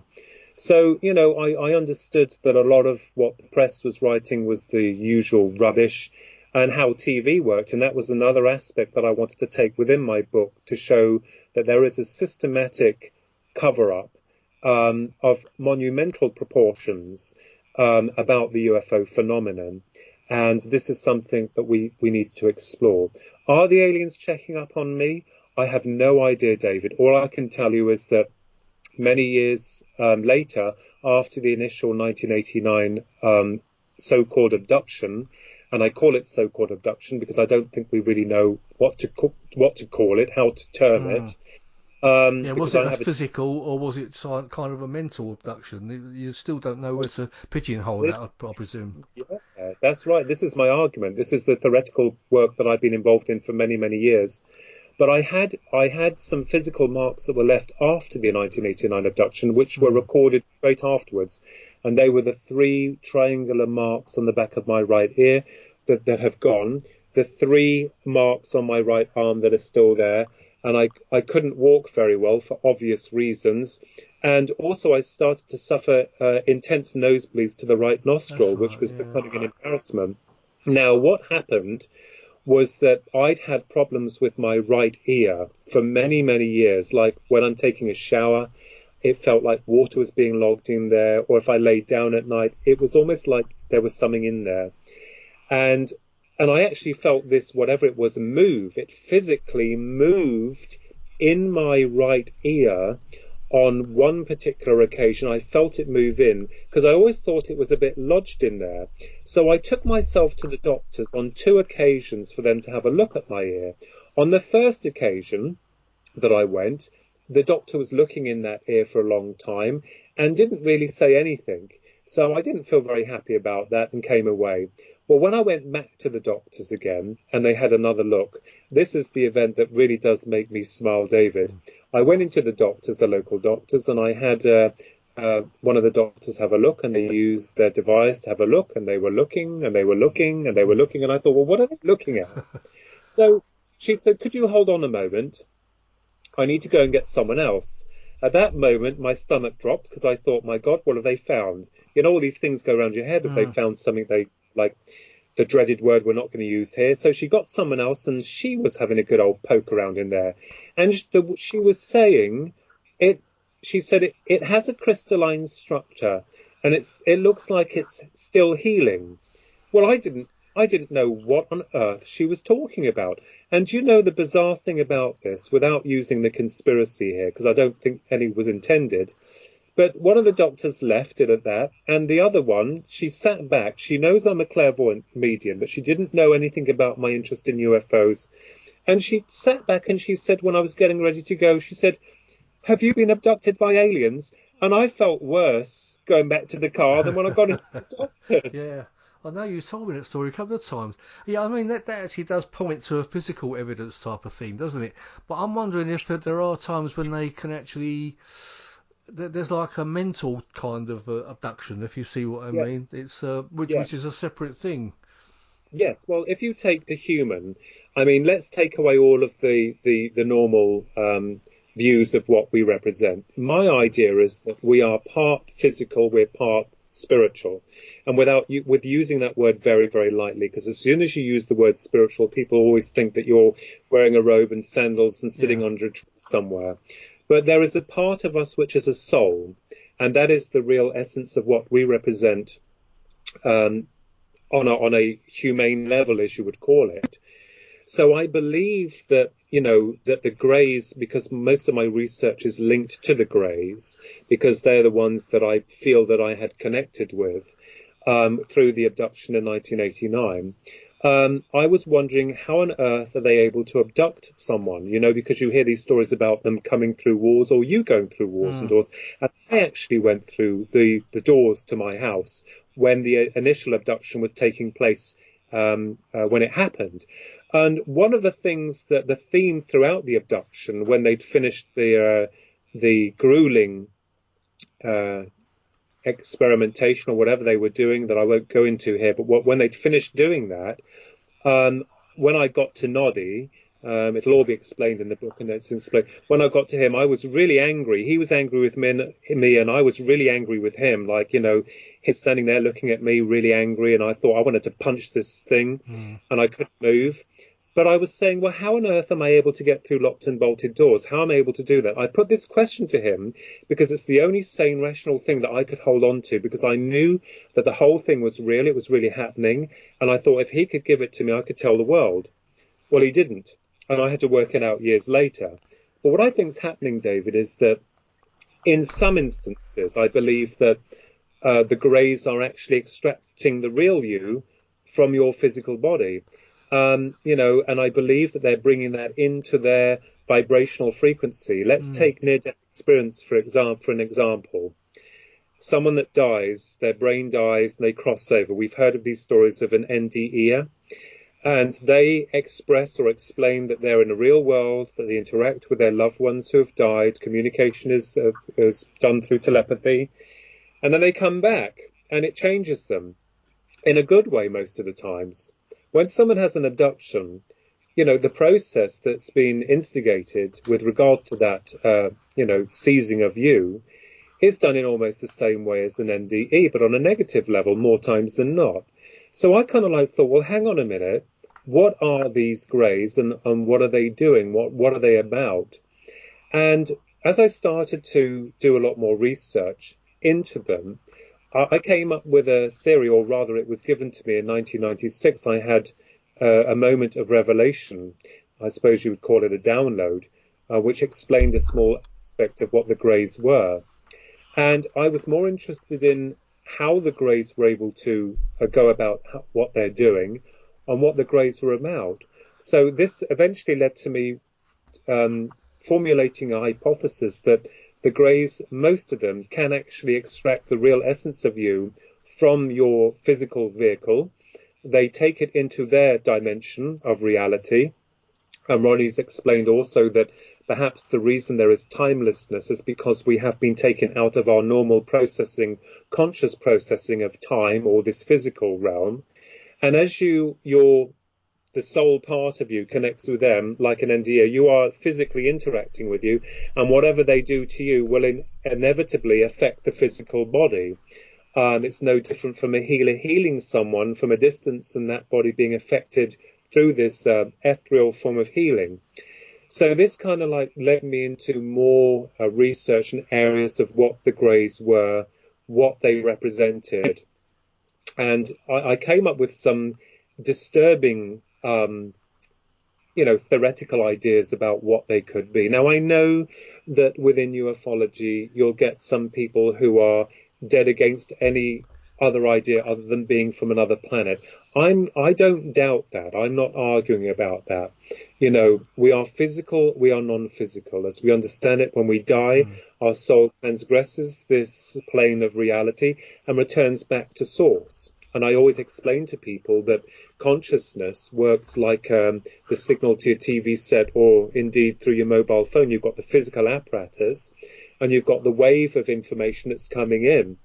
So, I understood that a lot of what the press was writing was the usual rubbish, and how TV worked. And that was another aspect that I wanted to take within my book, to show that there is a systematic cover-up of monumental proportions about the UFO phenomenon. And this is something that we need to explore. Are the aliens checking up on me? I have no idea, David. All I can tell you is that many years later, after the initial 1989 so-called abduction, and I call it so-called abduction because I don't think we really know what to call it, how to term it. Was it a physical or was it kind of a mental abduction? You still don't know where to pigeonhole that, I presume. Yeah, that's right. This is my argument. This is the theoretical work that I've been involved in for many, many years. But I had some physical marks that were left after the 1989 abduction, which were recorded straight afterwards. And they were the 3 triangular marks on the back of my right ear that have gone, the 3 marks on my right arm that are still there. And I couldn't walk very well for obvious reasons. And also I started to suffer intense nosebleeds to the right nostril, which was becoming an embarrassment. Now, what happened was that I'd had problems with my right ear for many, many years. Like when I'm taking a shower, it felt like water was being logged in there. Or if I laid down at night, it was almost like there was something in there. and I actually felt this, whatever it was, move. It physically moved in my right ear. On one particular occasion, I felt it move in, because I always thought it was a bit lodged in there. So I took myself to the doctors on 2 occasions for them to have a look at my ear. On the first occasion that I went, the doctor was looking in that ear for a long time and didn't really say anything. So I didn't feel very happy about that and came away. Well, when I went back to the doctors again and they had another look, this is the event that really does make me smile, David. I went into the doctors, the local doctors, and I had one of the doctors have a look, and they used their device to have a look, and they were looking, and they were looking, and they were looking, and I thought, well, what are they looking at? So she said, could you hold on a moment? I need to go and get someone else. At that moment, my stomach dropped, because I thought, my God, what have they found? You know, all these things go around your head. If they found something they like, the dreaded word we're not going to use here. So she got someone else, and she was having a good old poke around in there. And she was saying, she said it has a crystalline structure, and it looks like it's still healing. Well, I didn't know what on earth she was talking about. And you know the bizarre thing about this, without using the conspiracy here, because I don't think any was intended, but one of the doctors left it at that, and the other one, she sat back. She knows I'm a clairvoyant medium, but she didn't know anything about my interest in UFOs. And she sat back and she said, when I was getting ready to go, she said, have you been abducted by aliens? And I felt worse going back to the car than when I got into the doctors. Yeah. I know you told me that story a couple of times. Yeah, I mean, that actually does point to a physical evidence type of thing, doesn't it? But I'm wondering if there are times when they can actually... There's like a mental kind of abduction, if you see what I mean. It's which is a separate thing. Yes, well, if you take the human, I mean, let's take away all of the normal views of what we represent. My idea is that we are part physical, we're part spiritual, and with using that word very, very lightly, because as soon as you use the word spiritual, people always think that you're wearing a robe and sandals and sitting under a tree somewhere. But there is a part of us which is a soul, and that is the real essence of what we represent on a humane level, as you would call it. So I believe that, that the Greys, because most of my research is linked to the Greys, because they're the ones that I feel that I had connected with through the abduction in 1989. I was wondering, how on earth are they able to abduct someone? Because you hear these stories about them coming through walls, or you going through walls and doors. And I actually went through the doors to my house when the initial abduction was taking place, when it happened. And one of the things that the theme throughout the abduction, when they'd finished the grueling experimentation or whatever they were doing that I won't go into here, but when they'd finished doing that, when I got to Noddy, it'll all be explained in the book, and it's explained. When I got to him, I was really angry. He was angry with me, and I was really angry with him. Like, he's standing there looking at me really angry, and I thought I wanted to punch this thing, and I couldn't move. But I was saying, well, how on earth am I able to get through locked and bolted doors? How am I able to do that? I put this question to him because it's the only sane, rational thing that I could hold on to, because I knew that the whole thing was real. It was really happening. And I thought if he could give it to me, I could tell the world. Well, he didn't. And I had to work it out years later. But what I think is happening, David, is that in some instances, I believe that the Greys are actually extracting the real you from your physical body. And I believe that they're bringing that into their vibrational frequency. Let's take near-death experience, for an example. Someone that dies, their brain dies, and they cross over. We've heard of these stories of an NDE, and they express or explain that they're in a real world, that they interact with their loved ones who have died. Communication is done through telepathy, and then they come back, and it changes them in a good way most of the times. When someone has an abduction, the process that's been instigated with regards to that, seizing of you is done in almost the same way as an NDE, but on a negative level more times than not. So I kind of thought, well, hang on a minute. What are these Greys and what are they doing? What are they about? And as I started to do a lot more research into them, I came up with a theory, or rather it was given to me in 1996. I had a moment of revelation, I suppose you would call it a download, which explained a small aspect of what the Greys were. And I was more interested in how the Greys were able to go about what they're doing and what the Greys were about. So this eventually led to me formulating a hypothesis that the Greys, most of them, can actually extract the real essence of you from your physical vehicle. They take it into their dimension of reality. And Ronnie's explained also that perhaps the reason there is timelessness is because we have been taken out of our normal processing, conscious processing of time, or this physical realm. And as the soul part of you connects with them like an NDA, you are physically interacting with you, and whatever they do to you will inevitably affect the physical body. It's no different from a healer healing someone from a distance and that body being affected through this ethereal form of healing. So this kind of like led me into more research in areas of what the Greys were, what they represented. And I came up with some disturbing theoretical ideas about what they could be. Now, I know that within ufology, you'll get some people who are dead against any other idea other than being from another planet. I don't doubt that. I'm not arguing about that. We are physical, we are non-physical. As we understand it, when we die, our soul transgresses this plane of reality and returns back to source. And I always explain to people that consciousness works like the signal to your TV set, or indeed through your mobile phone. You've got the physical apparatus and you've got the wave of information that's coming in.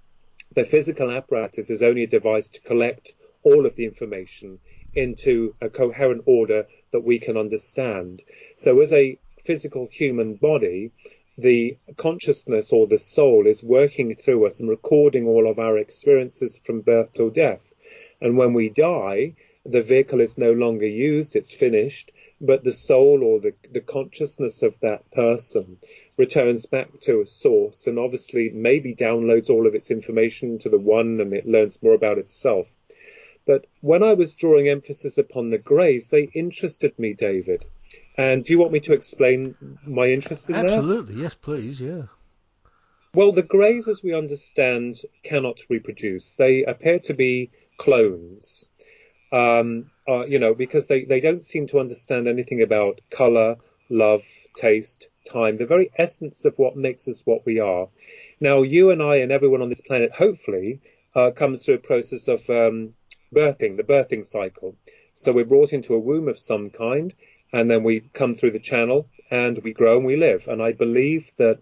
The physical apparatus is only a device to collect all of the information into a coherent order that we can understand. So as a physical human body, the consciousness or the soul is working through us and recording all of our experiences from birth till death. And when we die, the vehicle is no longer used, it's finished, but the soul or the consciousness of that person returns back to a source and obviously maybe downloads all of its information to the one, and it learns more about itself. But when I was drawing emphasis upon the Greys, they interested me, David. And do you want me to explain my interest in that? Absolutely, yes, please, yeah. Well, the Greys, as we understand, cannot reproduce. They appear to be clones, because they don't seem to understand anything about colour, love, taste, time, the very essence of what makes us what we are. Now, you and I and everyone on this planet, hopefully, comes through a process of birthing, the birthing cycle. So we're brought into a womb of some kind, and then we come through the channel and we grow and we live. And I believe that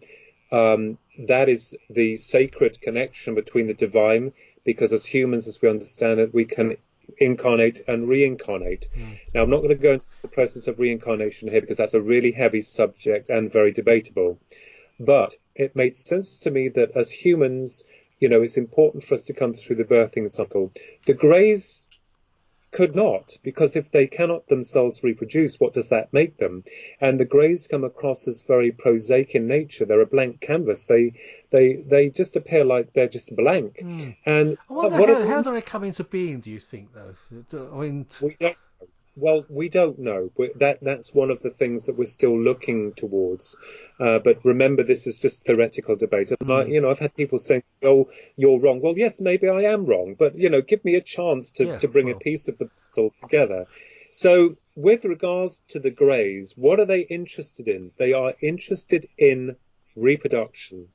that is the sacred connection between the divine, because as humans, as we understand it, we can incarnate and reincarnate. Now, I'm not going to go into the process of reincarnation here because that's a really heavy subject and very debatable. But it made sense to me that as humans, it's important for us to come through the birthing cycle. The Greys could not, because if they cannot themselves reproduce, what does that make them? And the Greys come across as very prosaic in nature. They're a blank canvas. They just appear like they're just blank. And I wonder how do they come into being, do you think, though? I mean, we don't know. That's one of the things that we're still looking towards. But remember, this is just theoretical debate. And I've had people saying, "Oh, you're wrong." Well, yes, maybe I am wrong, but give me a chance to bring a piece of the puzzle together. So, with regards to the Greys, what are they interested in? They are interested in reproduction.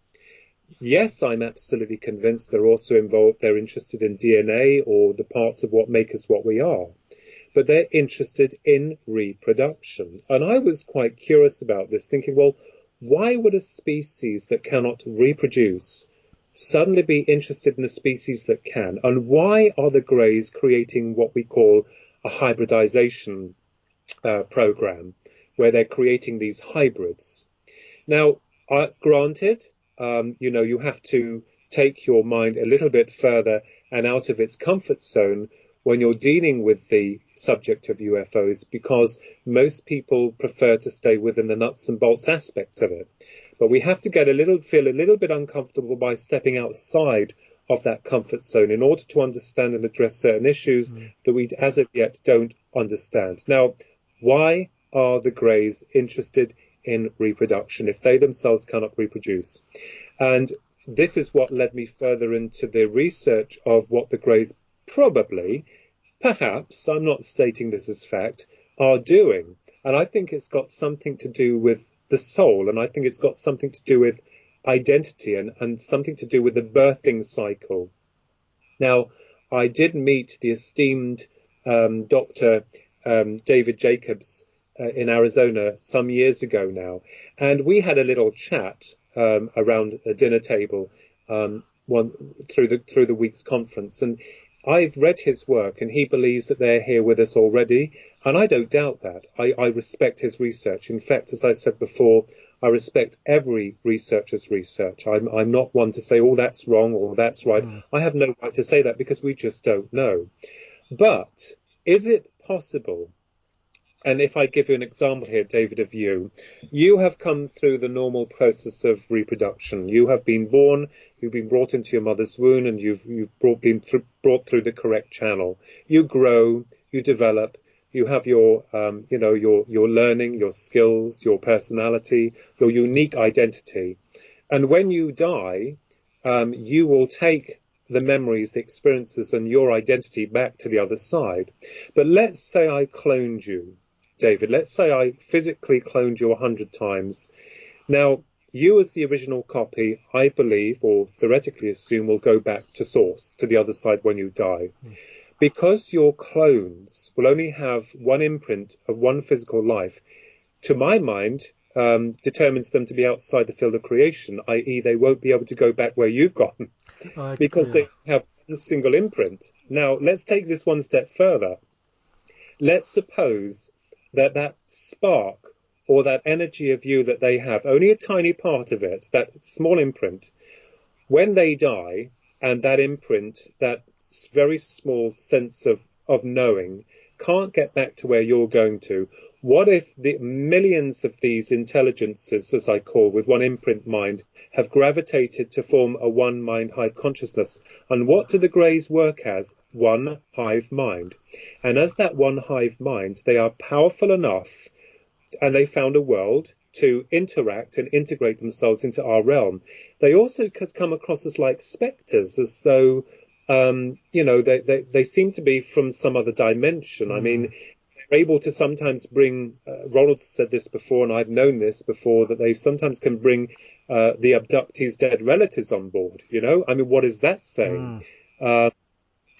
Yes, I'm absolutely convinced they're also involved. They're interested in DNA or the parts of what make us what we are. But they're interested in reproduction. And I was quite curious about this, thinking, well, why would a species that cannot reproduce suddenly be interested in a species that can? And why are the Greys creating what we call a hybridization program, where they're creating these hybrids? Now, granted, you have to take your mind a little bit further and out of its comfort zone when you're dealing with the subject of UFOs, because most people prefer to stay within the nuts and bolts aspects of it. But we have to feel a little bit uncomfortable by stepping outside of that comfort zone in order to understand and address certain issues that we as of yet don't understand. Now, why are the Greys interested in reproduction if they themselves cannot reproduce? And this is what led me further into the research of what the Greys probably, perhaps, I'm not stating this as fact, are doing. And I think it's got something to do with the soul, and I think it's got something to do with identity and something to do with the birthing cycle. Now, I did meet the esteemed Dr. David Jacobs in Arizona some years ago now, and we had a little chat around a dinner table through the week's conference. And I've read his work, and he believes that they're here with us already, and I don't doubt that. I respect his research. In fact, as I said before, I respect every researcher's research. I'm not one to say, oh, that's wrong or that's right. I have no right to say that because we just don't know. But is it possible? And if I give you an example here, David, of you have come through the normal process of reproduction. You have been born, you've been brought into your mother's womb, and you've been brought through the correct channel. You grow, you develop, you have your learning, your skills, your personality, your unique identity. And when you die, you will take the memories, the experiences, and your identity back to the other side. But let's say I cloned you, David. Let's say I physically cloned you 100 times. Now, you as the original copy, I believe, or theoretically assume, will go back to source, to the other side when you die. Because your clones will only have one imprint of one physical life, to my mind, determines them to be outside the field of creation, i.e. they won't be able to go back where you've gone, because they have one single imprint. Now, let's take this one step further. Let's suppose that spark or that energy of you that they have, only a tiny part of it, that small imprint, when they die, and that imprint, that very small sense of knowing, can't get back to where you're going to, what if the millions of these intelligences, as I call, with one imprint mind, have gravitated to form a one mind hive consciousness? And what do the Greys work as? One hive mind. And as that one hive mind, they are powerful enough, and they found a world to interact and integrate themselves into our realm. They also could come across as like spectres, as though they seem to be from some other dimension. I mean, they're able to sometimes bring, Ronald said this before, and I've known this before, that they sometimes can bring the abductees' dead relatives on board, I mean, what is that saying?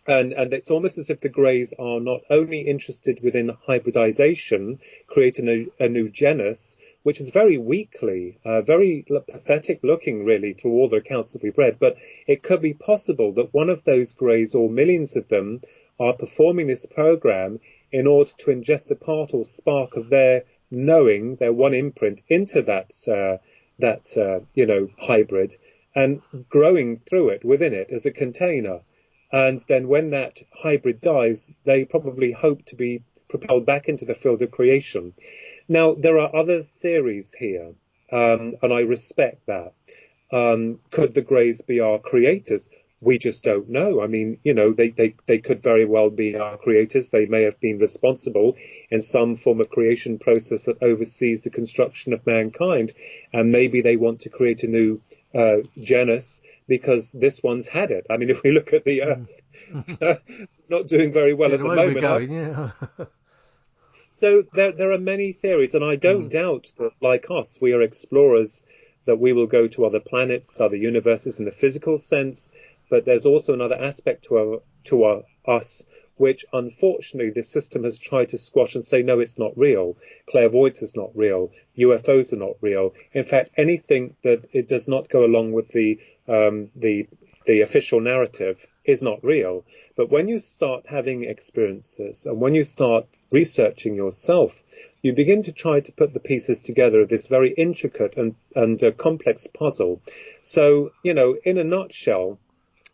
And it's almost as if the Greys are not only interested within hybridization, creating a new genus, which is very weakly, very pathetic looking, really, through all the accounts that we've read, but it could be possible that one of those Greys, or millions of them, are performing this program in order to ingest a part or spark of their knowing, their one imprint, into that hybrid, and growing through it, within it, as a container. And then when that hybrid dies, they probably hope to be propelled back into the field of creation. Now, there are other theories here, and I respect that. Could the Greys be our creators? We just don't know. I mean, they could very well be our creators. They may have been responsible in some form of creation process that oversees the construction of mankind. And maybe they want to create a new genus because this one's had it. I mean, if we look at the Earth, not doing very well at the moment. So there are many theories, and I don't doubt that, like us, we are explorers, that we will go to other planets, other universes in the physical sense. But there's also another aspect to us, which unfortunately the system has tried to squash and say, no, it's not real. Clairvoyance is not real. UFOs are not real. In fact, anything that it does not go along with the official narrative is not real. But when you start having experiences, and when you start researching yourself, you begin to try to put the pieces together of this very intricate and complex puzzle. So, in a nutshell,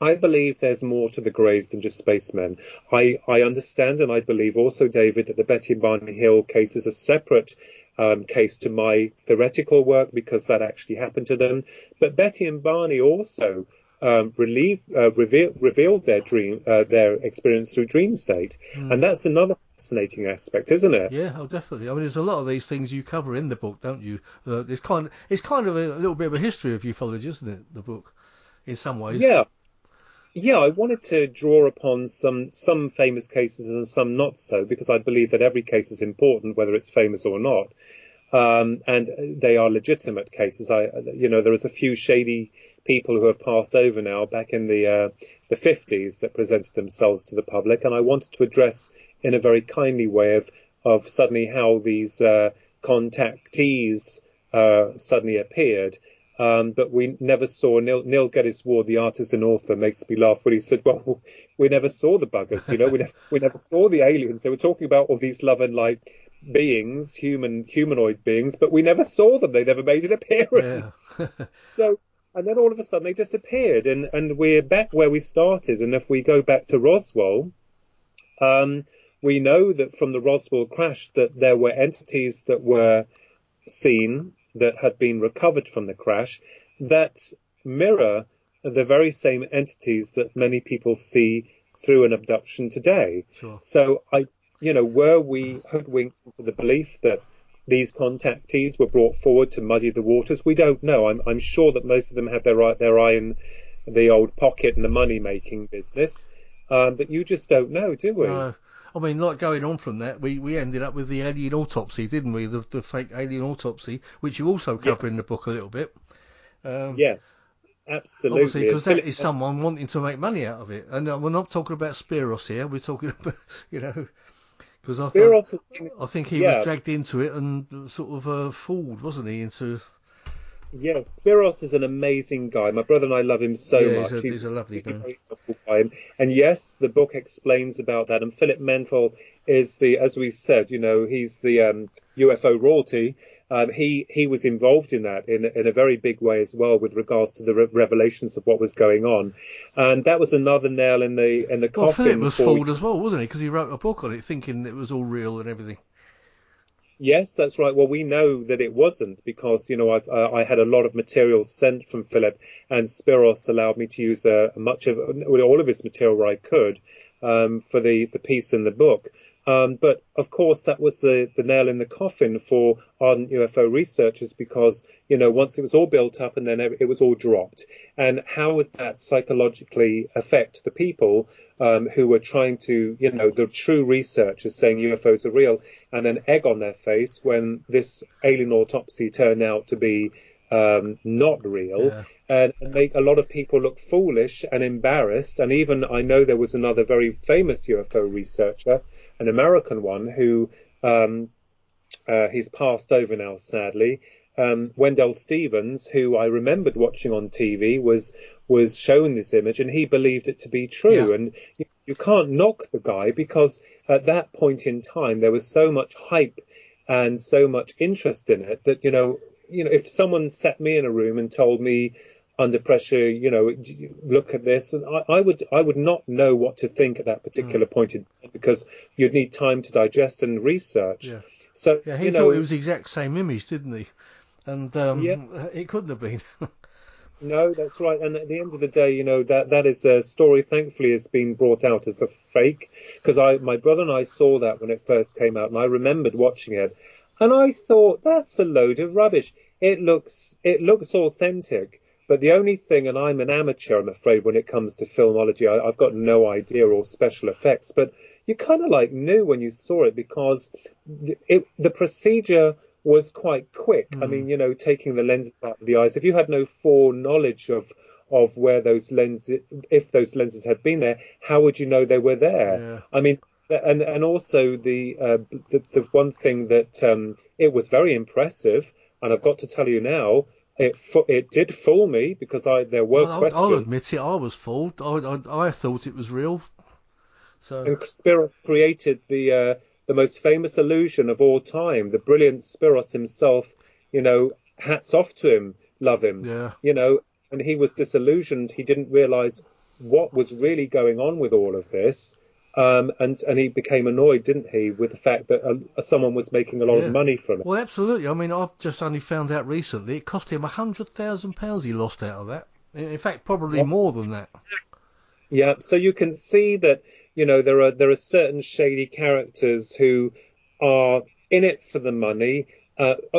I believe there's more to the Greys than just spacemen. I understand, and I believe also, David, that the Betty and Barney Hill case is a separate case to my theoretical work, because that actually happened to them. But Betty and Barney also revealed their experience through dream state, and that's another fascinating aspect, isn't it? Yeah, oh, definitely. I mean, there's a lot of these things you cover in the book, don't you? It's kind of a little bit of a history of ufology, isn't it? The book, in some ways. Yeah. Yeah, I wanted to draw upon some famous cases and some not so, because I believe that every case is important, whether it's famous or not. And they are legitimate cases. There is a few shady people who have passed over now back in the 50s that presented themselves to the public, and I wanted to address in a very kindly way of suddenly how these contactees suddenly appeared. But we never saw Neil Geddes Ward, the artist and author, makes me laugh when he said, "Well, we never saw the buggers. We never saw the aliens. They were talking about all these love and light beings, humanoid beings, but we never saw them. They never made an appearance." Yeah. And then all of a sudden they disappeared, and we're back where we started. And if we go back to Roswell, we know that from the Roswell crash that there were entities that were seen that had been recovered from the crash that mirror the very same entities that many people see through an abduction today. Sure. So were we hoodwinked into the belief that these contactees were brought forward to muddy the waters? We don't know. I'm sure that most of them have their eye in the old pocket and the money-making business, but you just don't know, do we? I mean, like going on from that, we ended up with the alien autopsy, didn't we? The fake alien autopsy, which you also cover in the book a little bit. Yes, absolutely. Obviously, because that is someone wanting to make money out of it. And we're not talking about Spiros here. We're talking about, because I think he was dragged into it and sort of fooled, wasn't he, into... Yes, Spiros is an amazing guy. My brother and I love him so much. He's a lovely guy. Very helpful guy. And yes, the book explains about that. And Philip Mental is as we said, he's the UFO royalty. He was involved in that in a very big way as well, with regards to the revelations of what was going on. And that was another nail in the coffin. Well, Philip was fooled as well, wasn't he? Because he wrote a book on it, thinking it was all real and everything. Yes, that's right. Well, we know that it wasn't, because I had a lot of material sent from Philip, and Spiros allowed me to use all of his material where I could for the piece in the book. But of course, that was the nail in the coffin for ardent UFO researchers, because once it was all built up and then it was all dropped, and how would that psychologically affect the people who were trying to, the true researchers saying UFOs are real, and then egg on their face when this alien autopsy turned out to be not real. Yeah. And make a lot of people look foolish and embarrassed. And even I know there was another very famous UFO researcher, an American one, who he's passed over now, sadly. Wendell Stevens, who I remembered watching on TV, was shown this image, and he believed it to be true. Yeah. And you can't knock the guy, because at that point in time there was so much hype and so much interest in it that if someone sat me in a room and told me under pressure, look at this, and I would not know what to think at that particular point in time, because you'd need time to digest and research. Yeah. So he thought it was the exact same image, didn't he? And it couldn't have been. No, that's right. And at the end of the day, that is a story, thankfully, has been brought out as a fake, because my brother and I saw that when it first came out, and I remembered watching it, and I thought, that's a load of rubbish. It looks authentic. But the only thing, and I'm an amateur, I'm afraid, when it comes to filmology, I've got no idea, or special effects, but you kind of knew when you saw it, because the procedure was quite quick. I mean, taking the lenses out of the eyes. If you had no foreknowledge of where those lenses, if those lenses had been there, how would you know they were there? Yeah. I mean, and also the one thing that it was very impressive, and I've got to tell you now, it did fool me, because there were questions. I'll admit it, I was fooled. I thought it was real. So. And Spiros created the most famous illusion of all time. The brilliant Spiros himself, hats off to him, love him. Yeah. And he was disillusioned. He didn't realise what was really going on with all of this. And he became annoyed, didn't he, with the fact that someone was making a lot of money from it. Well, absolutely. I mean, I've just only found out recently it cost him £100,000 he lost out of that. In fact, probably more than that. Yeah, so you can see that, there are certain shady characters who are in it for the money.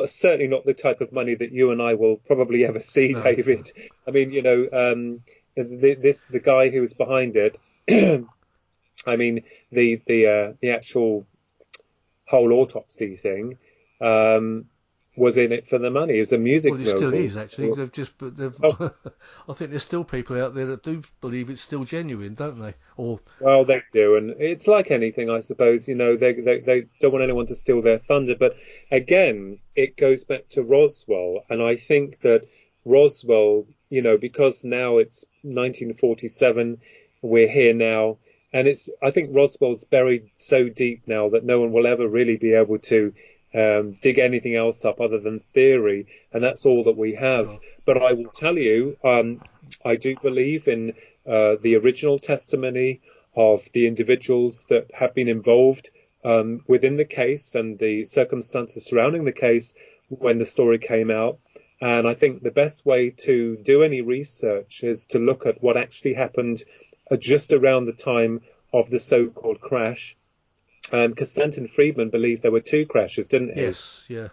Certainly not the type of money that you and I will probably ever see, No. David. I mean, the guy who was behind it. I mean, the actual whole autopsy thing was in it for the money. It was a music Well, it still mogul. is, actually. Oh, I think there's still people out there that do believe it's still genuine, don't they? Or well, they do, and it's like anything, I suppose. They don't want anyone to steal their thunder. But again, it goes back to Roswell, and I think that Roswell, because now it's 1947, we're here now, and I think Roswell's buried so deep now that no one will ever really be able to dig anything else up other than theory, and that's all that we have. Sure. But I will tell you, I do believe in the original testimony of the individuals that have been involved within the case and the circumstances surrounding the case when the story came out. And I think the best way to do any research is to look at what actually happened just around the time of the so-called crash. Because Stanton Friedman believed there were two crashes, didn't he? yes, yeah.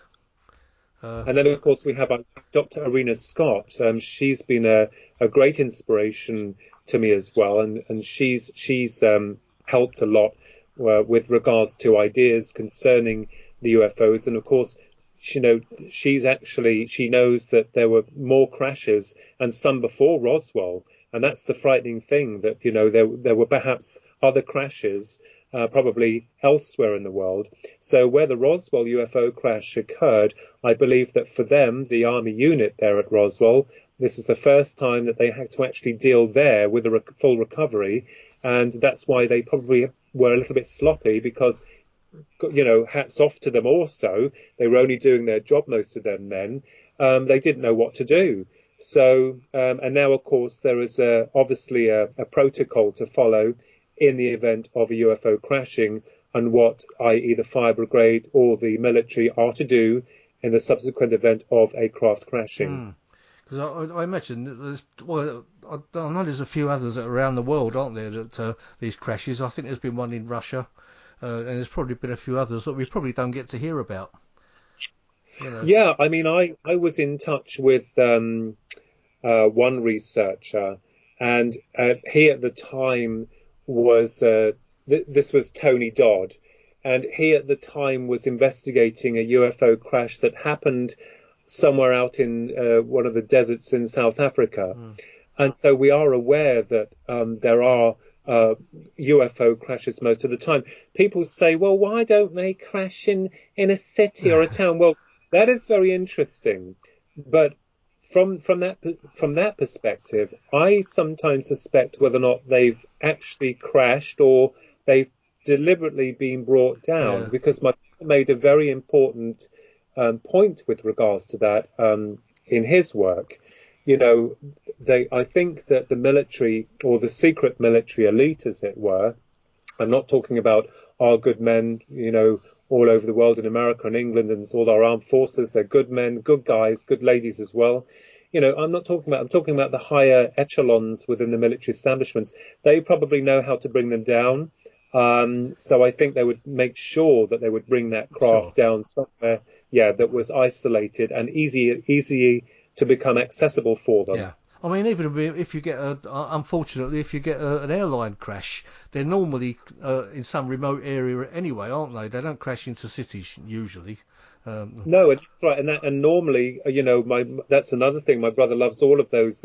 And then, of course, we have Dr. Arena Scott. She's been a great inspiration to me as well, and she's helped a lot with regards to ideas concerning the UFOs. And of course, she knows that there were more crashes and some before Roswell, and that's the frightening thing, that there were perhaps other crashes. Probably elsewhere in the world. So where the Roswell UFO crash occurred, I believe that for them, the Army unit there at Roswell, this is the first time that they had to actually deal there with a full recovery. And that's why they probably were a little bit sloppy, because, hats off to them also. They were only doing their job, most of them then. They didn't know what to do. So, and now, of course, there is obviously a protocol to follow in the event of a UFO crashing, and what, i.e. the fire brigade or the military are to do in the subsequent event of a craft crashing. Because I imagine that I know there's a few others around the world, aren't there, that these crashes. I think there's been one in Russia, and there's probably been a few others that we probably don't get to hear about. Yeah, I mean, I was in touch with one researcher, and he at the time was this was Tony Dodd, and he at the time was investigating a UFO crash that happened somewhere out in one of the deserts in South Africa. And so we are aware that there are UFO crashes most of the time. People say, well, why don't they crash in a city or a town? Well, that is very interesting, but from that perspective, I sometimes suspect whether or not they've actually crashed or they've deliberately been brought down, because my brother made a very important point with regards to that in his work. I think that the military, or the secret military elite, as it were, I'm not talking about our good men, all over the world, in America and England and all our armed forces. They're good men, good guys, good ladies as well. I'm talking about the higher echelons within the military establishments. They probably know how to bring them down. So I think they would make sure that they would bring that craft down somewhere, that was isolated and easy to become accessible for them. Yeah. I mean, even if you get unfortunately, if you get an airline crash, they're normally in some remote area anyway, aren't they? They don't crash into cities usually. No, that's right, and normally, that's another thing. My brother loves all of those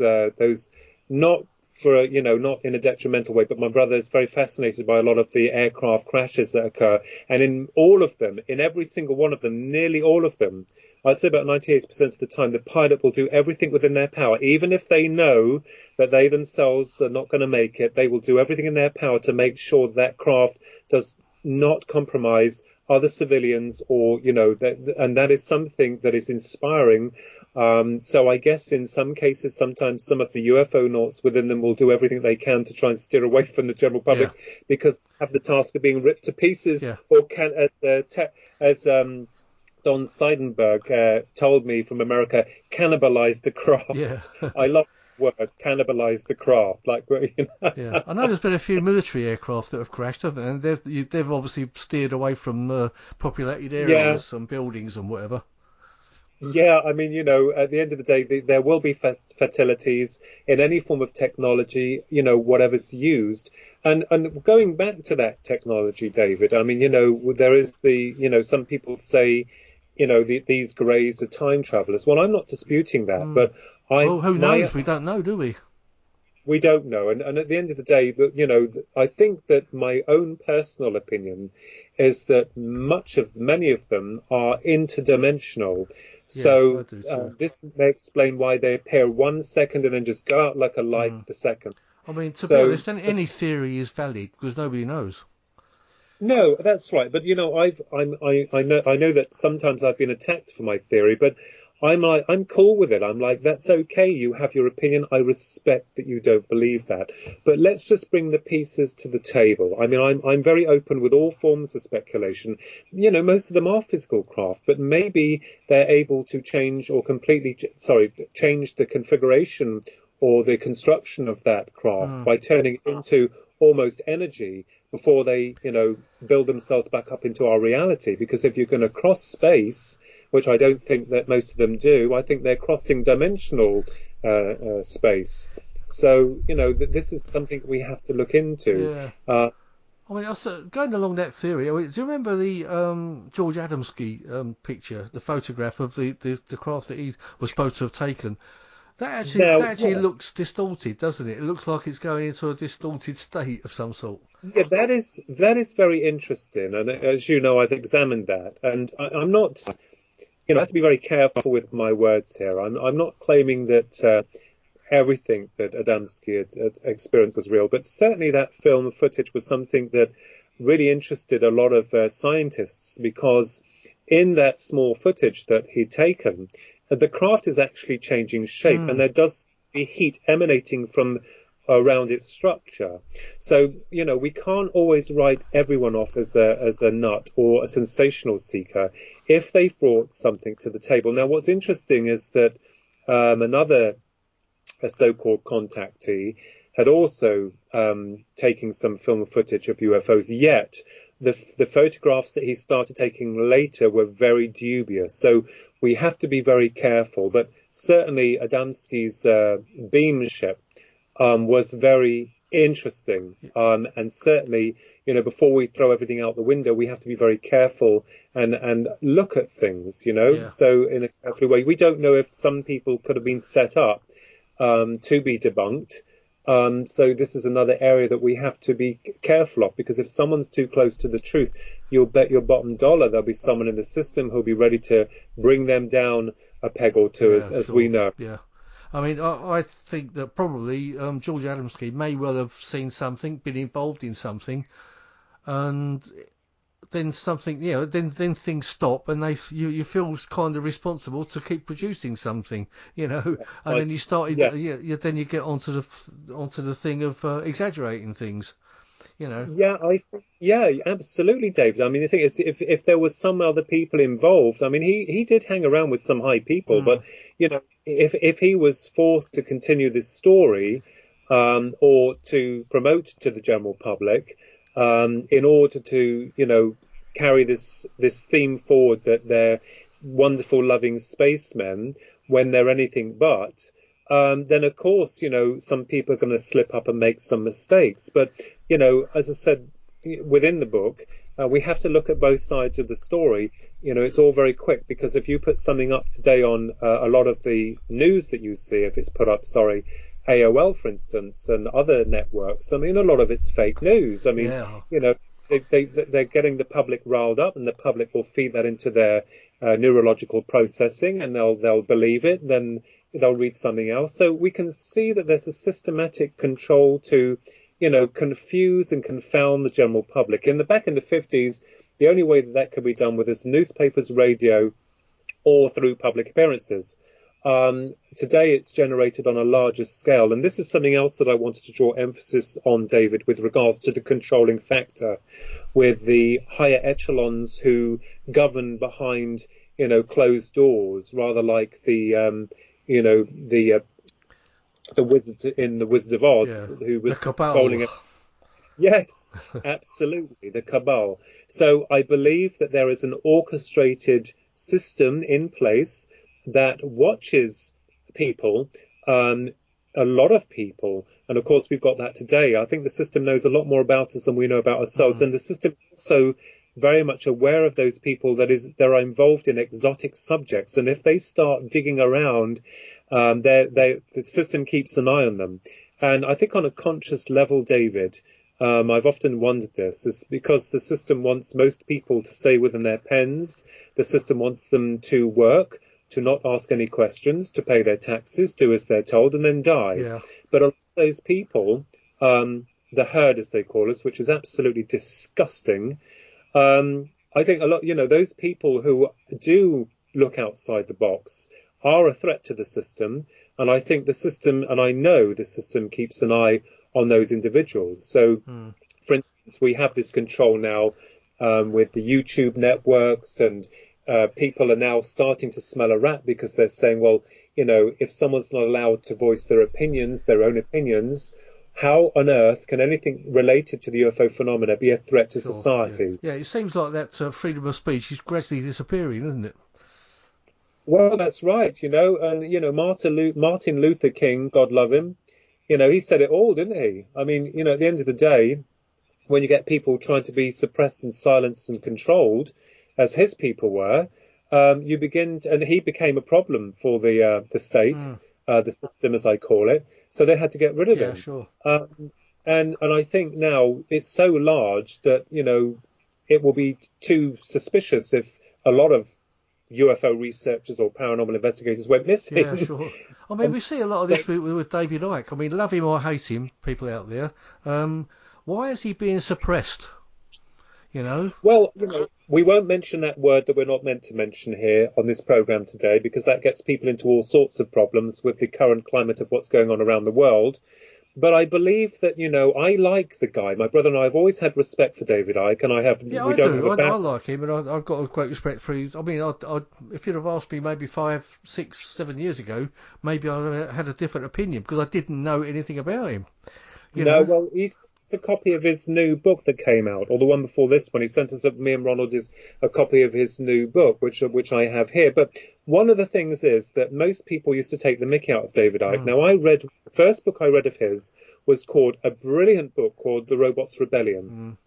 not for not in a detrimental way, but my brother is very fascinated by a lot of the aircraft crashes that occur, and in all of them, in every single one of them, nearly all of them, I'd say about 98% of the time, the pilot will do everything within their power, even if they know that they themselves are not going to make it. They will do everything in their power to make sure that craft does not compromise other civilians, or and that is something that is inspiring. So I guess in some cases, sometimes some of the UFO nauts within them will do everything they can to try and steer away from the general public, because they have the task of being ripped to pieces, or can, as Don Seidenberg told me from America, cannibalize the craft. Yeah. I love word, cannibalize the craft. Like, you know. Yeah, I know there's been a few military aircraft that have crashed, haven't they? And they've obviously steered away from populated Yeah, areas and buildings and whatever. yeah. I mean, at the end of the day, there will be fatalities in any form of technology, whatever's used. And going back to that technology, David, I mean, there is some people say, these greys are time travelers. Well, I'm not disputing that, Mm. but I Well, who my knows? We don't know, do we? we don't know. And at the end of the day, I think that my own personal opinion is that many of them are interdimensional. Yeah, I So do too. this may explain why they appear 1 second and then just go out like a light Mm. the second. I mean, to be So honest, any theory is valid because nobody knows. no, that's right. But I know that sometimes I've been attacked for my theory, but I'm cool with it. I'm like, that's okay. You have your opinion. I respect that you don't believe that. But let's just bring the pieces to the table. I mean, I'm very open with all forms of speculation. Most of them are physical craft, but maybe they're able to change or change the configuration or the construction of that craft Mm. by turning it into almost energy before they, build themselves back up into our reality. Because if you're going to cross space, which I don't think that most of them do, I think they're crossing dimensional space. So, this is something we have to look into. Yeah. Uh, I mean, also, going along that theory, do you remember the George Adamski picture, the photograph of the craft that he was supposed to have taken? That now, actually looks distorted, doesn't it? It looks like it's going into a distorted state of some sort. yeah, that is very interesting. And as you know, I've examined that. And I'm not, I have to be very careful with my words here. I'm not claiming that everything that Adamski had experienced was real, but certainly that film footage was something that really interested a lot of scientists, because in that small footage that he'd taken, the craft is actually changing shape, and Mm. there does be heat emanating from around its structure. So, we can't always write everyone off as a nut or a sensational seeker if they've brought something to the table. Now, what's interesting is that another so-called contactee had also taken some film footage of UFOs, yet the photographs that he started taking later were very dubious. So we have to be very careful. But certainly Adamski's beam ship was very interesting. And certainly, before we throw everything out the window, we have to be very careful and look at things, Yeah. So in a careful way. We don't know if some people could have been set up to be debunked. So this is another area that we have to be careful of, because if someone's too close to the truth, you'll bet your bottom dollar there'll be someone in the system who'll be ready to bring them down a peg or two, Yeah, as sure. we know. Yeah. I mean, I think that probably George Adamski may well have seen something, been involved in something, and then something, then things stop, and you feel kind of responsible to keep producing something, Yes, and then you started, yeah. then you get onto the thing of exaggerating things, Yeah, absolutely, David. I mean, the thing is, if there was some other people involved, I mean, he did hang around with some high people, Mm. but if he was forced to continue this story, or to promote to the general public, in order to carry this theme forward that they're wonderful, loving spacemen when they're anything but. Then of course, some people are going to slip up and make some mistakes. But, as I said within the book, we have to look at both sides of the story. It's all very quick, because if you put something up today on a lot of the news that you see, if it's put up, AOL, for instance, and other networks, I mean, a lot of it's fake news. I mean, Yeah. they're getting the public riled up, and the public will feed that into their neurological processing, and they'll believe it. Then they'll read something else. So we can see that there's a systematic control to, confuse and confound the general public. Back in the 50s, the only way that could be done was newspapers, radio, or through public appearances. Today it's generated on a larger scale. And this is something else that I wanted to draw emphasis on, David, with regards to the controlling factor, with the higher echelons who govern behind, closed doors, rather like the the wizard in the Wizard of Oz, Yeah. who was The cabal. controlling it. Yes, absolutely, the cabal. So I believe that there is an orchestrated system in place that watches people, a lot of people, and of course we've got that today. I think the system knows a lot more about us than we know about ourselves, and the system is also very much aware of those people they're involved in exotic subjects, and if they start digging around, the system keeps an eye on them. And I think on a conscious level, David, I've often wondered this, is because the system wants most people to stay within their pens. The system wants them to work, to not ask any questions, to pay their taxes, do as they're told, and then die. Yeah. But a lot of those people, the herd, as they call us, which is absolutely disgusting, I think a lot, those people who do look outside the box are a threat to the system. And I think the system, and I know the system, keeps an eye on those individuals. So, for instance, we have this control now with the YouTube networks, and people are now starting to smell a rat because they're saying, well, if someone's not allowed to voice their own opinions, how on earth can anything related to the UFO phenomena be a threat to society? Yeah, it seems like that freedom of speech is gradually disappearing, isn't it? Well, that's right, and, Martin Luther King, God love him, he said it all, didn't he? I mean, at the end of the day, when you get people trying to be suppressed and silenced and controlled, as his people were, and he became a problem for the state, the system, as I call it. So they had to get rid of him. Sure. And I think now it's so large that, it will be too suspicious if a lot of UFO researchers or paranormal investigators went missing. Yeah, sure. I mean, we see a lot of this with David Icke. I mean, love him or hate him, people out there. Why is he being suppressed? Well, we won't mention that word that we're not meant to mention here on this program today, because that gets people into all sorts of problems with the current climate of what's going on around the world. But I believe that, I like the guy. My brother and I have always had respect for David Icke, and I like him, and I've got a great respect for his. I mean, if you'd have asked me maybe 5, 6, 7 years ago, maybe I had a different opinion because I didn't know anything about him. Well, he's a copy of his new book that came out, or the one before this one. He sent us, me and Ronald, is a copy of his new book, which I have here. But one of the things is that most people used to take the mickey out of David Icke. Now, the first book I read of his was called a brilliant book called The Robots' Rebellion.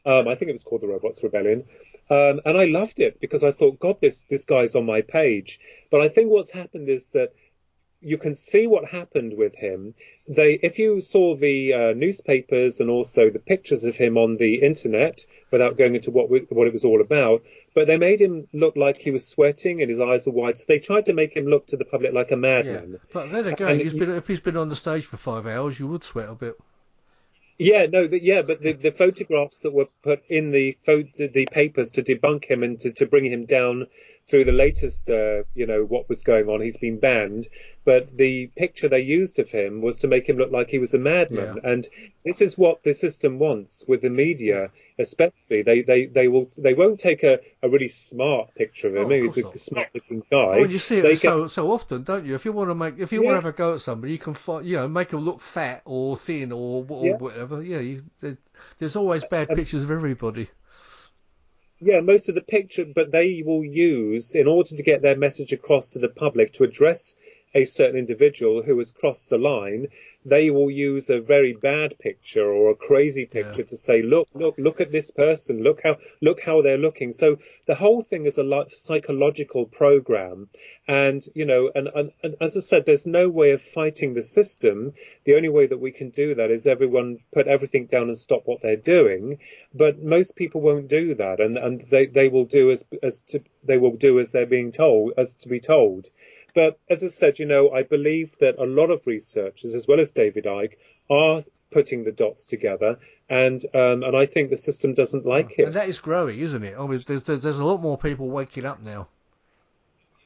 I think it was called The Robots' Rebellion. And I loved it because I thought, God, this guy's on my page. But I think what's happened is that you can see what happened with him. If you saw the newspapers and also the pictures of him on the internet, without going into what it was all about, but they made him look like he was sweating and his eyes were wide. So they tried to make him look to the public like a madman. Yeah. But then again, if he's been on the stage for 5 hours, you would sweat a bit. Yeah, no, but the photographs that were put in the papers to debunk him and to bring him down through the latest, what was going on, he's been banned. But the picture they used of him was to make him look like he was a madman. Yeah. And this is what the system wants with the media, especially. They won't take a really smart picture of him. He's a smart looking guy. Well, you see it so often, don't you? If you want to have a go at somebody, you can make them look fat or thin or whatever. Yeah, there's always bad pictures of everybody. Yeah, most of the picture, but they will use, in order to get their message across to the public, to address a certain individual who has crossed the line, they will use a very bad picture or a crazy picture to say, look at this person, look how they're looking. So the whole thing is a psychological program. And, and as I said, there's no way of fighting the system. The only way that we can do that is everyone put everything down and stop what they're doing. But most people won't do that. And they will do as they're being told, as to be told. But as I said, I believe that a lot of researchers, as well as David Icke, are putting the dots together, and I think the system doesn't like it. And that is growing, isn't it? I mean, there's a lot more people waking up now.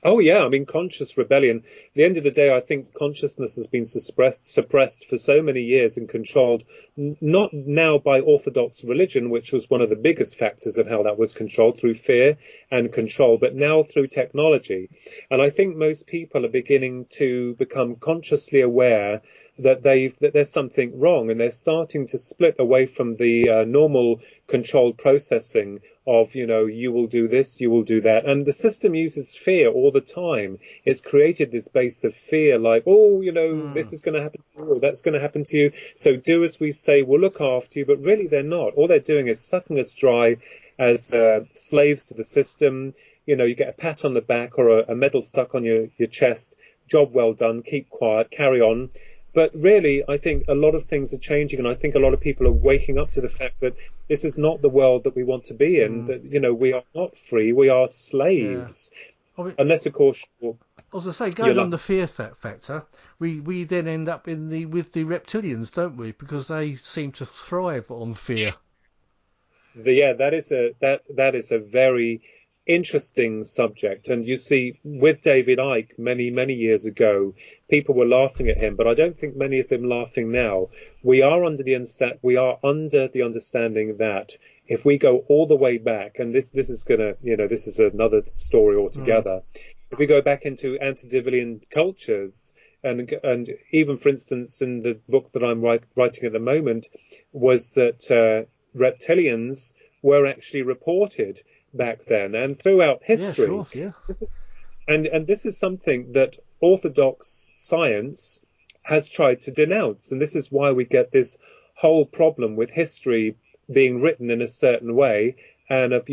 Oh, yeah. I mean, conscious rebellion. At the end of the day, I think consciousness has been suppressed for so many years and controlled, not now by Orthodox religion, which was one of the biggest factors of how that was controlled through fear and control, but now through technology. And I think most people are beginning to become consciously aware that there's something wrong, and they're starting to split away from the normal controlled processing of, you will do this, you will do that. And the system uses fear all the time. It's created this base of fear, like, this is going to happen to you, or that's going to happen to you. So do as we say, we'll look after you. But really, they're not. All they're doing is sucking us dry as slaves to the system. You get a pat on the back or a medal stuck on your chest. Job well done. Keep quiet. Carry on. But really, I think a lot of things are changing, and I think a lot of people are waking up to the fact that this is not the world that we want to be in, that, we are not free, we are slaves. Yeah. Unless, of course... I was going to say, going on the fear factor, we then end up with the reptilians, don't we? Because they seem to thrive on fear. That is a very interesting subject. And you see, with David Icke many years ago, people were laughing at him, but I don't think many of them laughing now. We are under the understanding that if we go all the way back, and this is this is another story altogether. If we go back into antediluvian cultures, and even, for instance, in the book that I'm writing at the moment, was that reptilians were actually reported back then and throughout history. Yeah, sure, yeah. And this is something that Orthodox science has tried to denounce. And this is why we get this whole problem with history being written in a certain way, and of,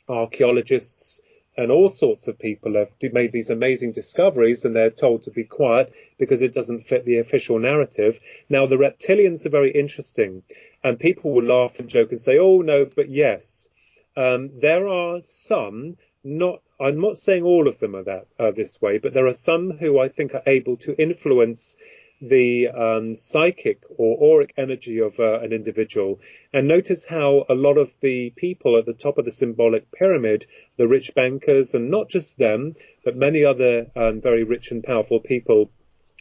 archaeologists and all sorts of people have made these amazing discoveries, and they're told to be quiet because it doesn't fit the official narrative. Now, the reptilians are very interesting, and people will laugh and joke and say, oh, no, but yes. There are some, I'm not saying all of them are this way, but there are some who I think are able to influence the psychic or auric energy of an individual. And notice how a lot of the people at the top of the symbolic pyramid, the rich bankers, and not just them, but many other very rich and powerful people,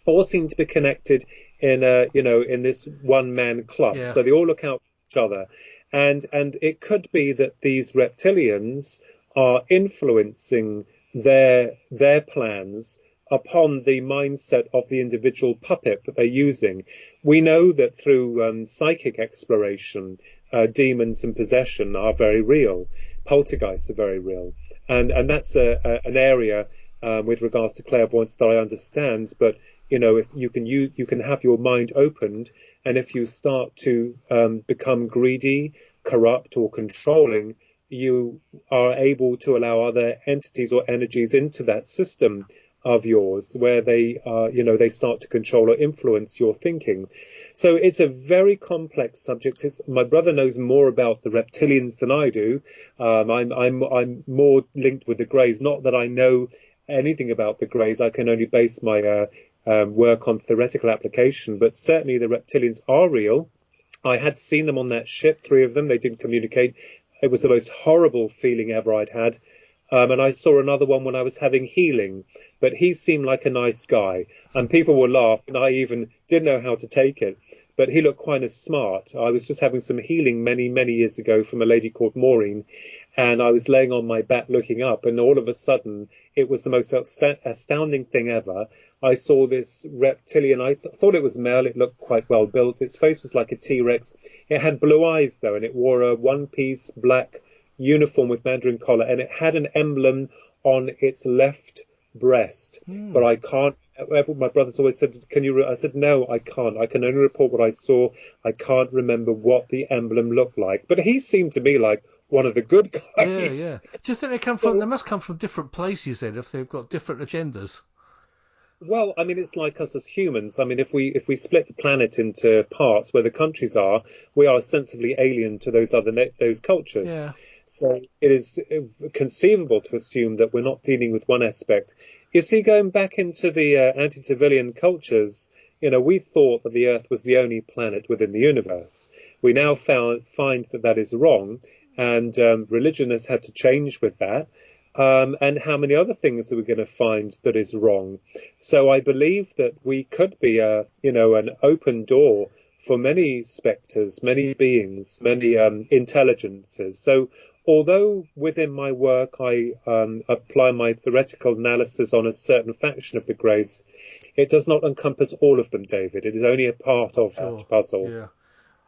all seem to be connected in in this one-man club. Yeah. So they all look out for each other. And it could be that these reptilians are influencing their plans upon the mindset of the individual puppet that they're using. We know that through psychic exploration, demons and possession are very real. Poltergeists are very real. And that's an area with regards to clairvoyance that I understand. But, if you can have your mind opened, and if you start to become greedy, corrupt or controlling, you are able to allow other entities or energies into that system of yours where they they start to control or influence your thinking. So it's a very complex subject. My brother knows more about the reptilians than I do. I'm more linked with the Greys. Not that I know anything about the Greys. I can only base my work on theoretical application, but certainly the reptilians are real. I had seen them on that ship, 3 of them. They didn't communicate. It was the most horrible feeling ever I'd had. And I saw another one when I was having healing, but he seemed like a nice guy. And people would laugh, and I even didn't know how to take it. But he looked quite as smart. I was just having some healing many years ago from a lady called Maureen, and I was laying on my back looking up, and all of a sudden, it was the most astounding thing ever. I saw this reptilian. I thought it was male. It looked quite well built. Its face was like a T-Rex. It had blue eyes, though, and it wore a one-piece black uniform with mandarin collar, and it had an emblem on its left breast. But I can't. My brother's always said, "Can you?" I said, "No, I can't. I can only report what I saw. I can't remember what the emblem looked like." But he seemed to me like one of the good guys. Yeah. Do you think they come from? They must come from different places then, if they've got different agendas. Well, I mean, it's like us as humans. I mean, if we split the planet into parts where the countries are, we are ostensibly alien to those cultures. Yeah. So it is conceivable to assume that we're not dealing with one aspect. You see, going back into the antediluvian cultures, we thought that the Earth was the only planet within the universe. We now find that is wrong, and religion has had to change with that. and how many other things are we going to find that is wrong? So I believe that we could be an open door for many spectres, many beings, many intelligences. So although within my work I apply my theoretical analysis on a certain faction of the Greys, it does not encompass all of them, David. It is only a part of that puzzle. Yeah.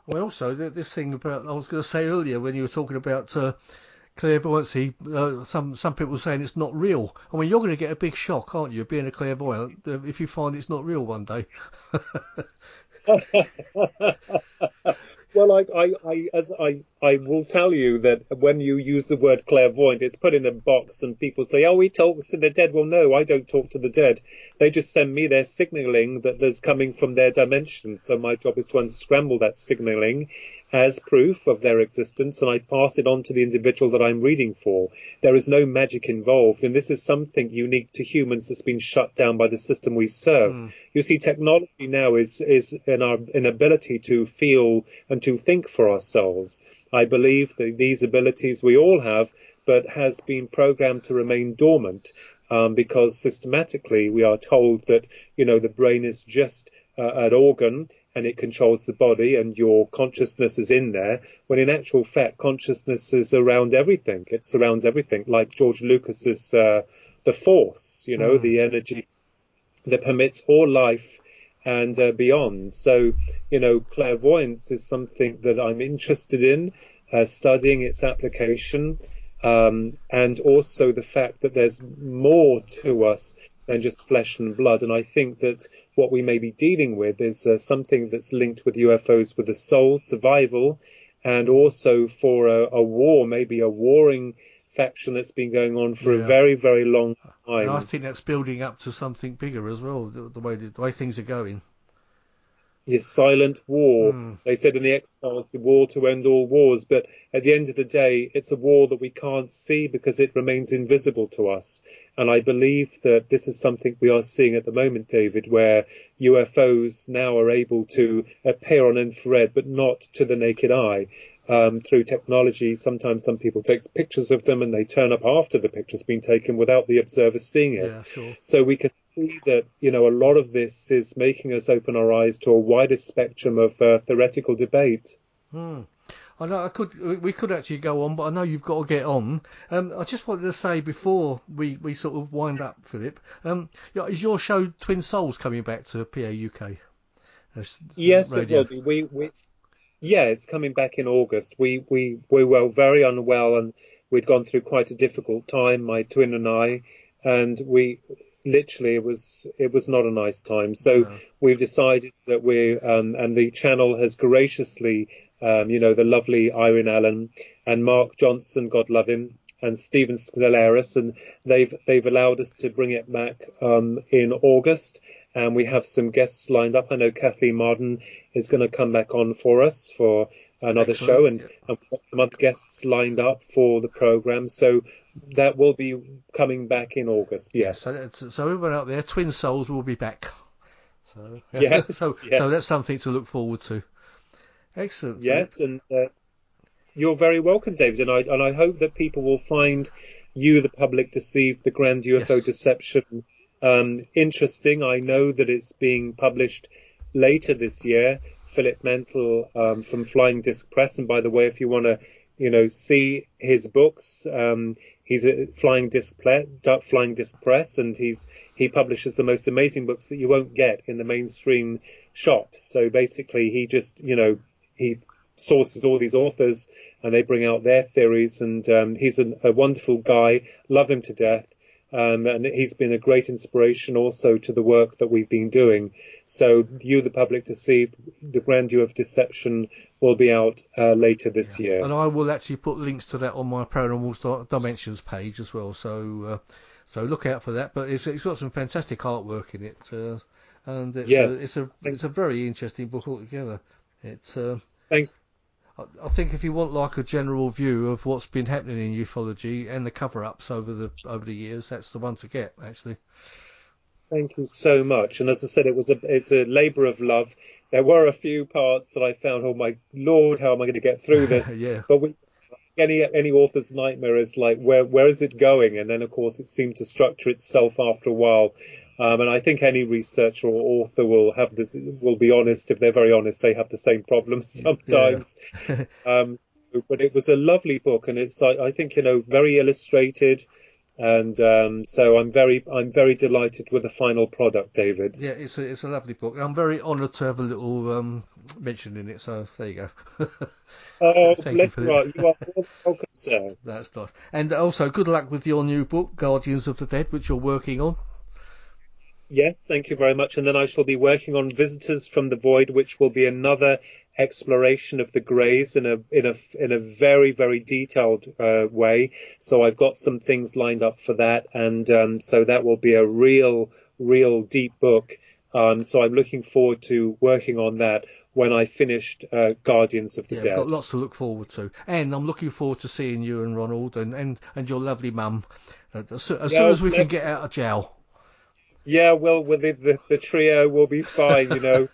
Well, also, this thing about, I was going to say earlier when you were talking about clairvoyancy, some people saying it's not real. I mean, you're going to get a big shock, aren't you, being a clairvoyant, if you find it's not real one day. Well, I will tell you that when you use the word clairvoyant, it's put in a box and people say, oh, he talks to the dead. Well, no, I don't talk to the dead. They just send me their signaling that there's coming from their dimension. So my job is to unscramble that signaling as proof of their existence, and I pass it on to the individual that I'm reading for. There is no magic involved, and this is something unique to humans that's been shut down by the system we serve. You see, technology now is in our inability to feel and to think for ourselves. I believe that these abilities we all have, but has been programmed to remain dormant because systematically we are told that, the brain is just an organ and it controls the body and your consciousness is in there, when in actual fact consciousness is around everything. It surrounds everything, like George Lucas's The Force, the energy that permits all life and beyond. So, clairvoyance is something that I'm interested in, studying its application, and also the fact that there's more to us than just flesh and blood. And I think that what we may be dealing with is something that's linked with UFOs, with the soul, survival, and also for a war, maybe a warring faction that's been going on for a very, very long time. And I think that's building up to something bigger as well, the way things are going. Yes, silent war. They said in the X-Files, the war to end all wars. But at the end of the day, it's a war that we can't see because it remains invisible to us. And I believe that this is something we are seeing at the moment, David, where UFOs now are able to appear on infrared, but not to the naked eye. Through technology, sometimes some people take pictures of them and they turn up after the picture's been taken without the observer seeing it. Yeah, sure. So we can see that, a lot of this is making us open our eyes to a wider spectrum of theoretical debate. I know we could actually go on, but I know you've got to get on. I just wanted to say before we sort of wind up, Philip, is your show Twin Souls coming back to PAUK? Yes, radio? It will be. Yeah, it's coming back in August. We were very unwell and we'd gone through quite a difficult time, my twin and I, and we literally it was not a nice time. So we've decided that and the channel has graciously, the lovely Irene Allen and Mark Johnson, God love him, and Stephen Scalaris, and they've allowed us to bring it back in August. And we have some guests lined up. I know Kathleen Marden is going to come back on for us for another show, and we've got some other guests lined up for the programme. So that will be coming back in August, yes. So everyone out there, Twin Souls will be back. So, yes, so that's something to look forward to. Excellent. Yes, and you're very welcome, David. And I hope that people will find you, the public, deceived, the Grand UFO Deception, interesting. I know that it's being published later this year. Philip Mental from Flying Disc Press, and by the way, if you want to, see his books, he's at Flying Disc Press, and he publishes the most amazing books that you won't get in the mainstream shops. So basically, he just he sources all these authors, and they bring out their theories. And he's a wonderful guy, love him to death. And he's been a great inspiration also to the work that we've been doing. So you, the public, deceived, the Grand UFO Deception will be out later this year. And I will actually put links to that on my Paranormal Dimensions page as well. So look out for that. But it's got some fantastic artwork in it, and it's a very interesting book altogether. I think if you want like a general view of what's been happening in ufology and the cover-ups over the years, that's the one to get, actually. Thank you so much. And as I said, it's a labour of love. There were a few parts that I found, oh my Lord, how am I going to get through this? Yeah. But any author's nightmare is like, where is it going? And then, of course, it seemed to structure itself after a while. And I think any researcher or author will be honest. If they're very honest, they have the same problems sometimes. Yeah. But it was a lovely book, and it's, I think, very illustrated. And so I'm very delighted with the final product, David. Yeah, it's a lovely book. I'm very honoured to have a little mention in it. So there you go. Oh, Thank you right. You are welcome, sir. That's nice. And also, good luck with your new book, Guardians of the Dead, which you're working on. Yes, thank you very much. And then I shall be working on Visitors from the Void, which will be another exploration of the Greys in a very, very detailed way. So I've got some things lined up for that, and so that will be a real deep book. So I'm looking forward to working on that when I finished Guardians of the Dead. We've got lots to look forward to, and I'm looking forward to seeing you and Ronald and your lovely mum as soon as we can get out of jail. Yeah, well, with the trio will be fine, So,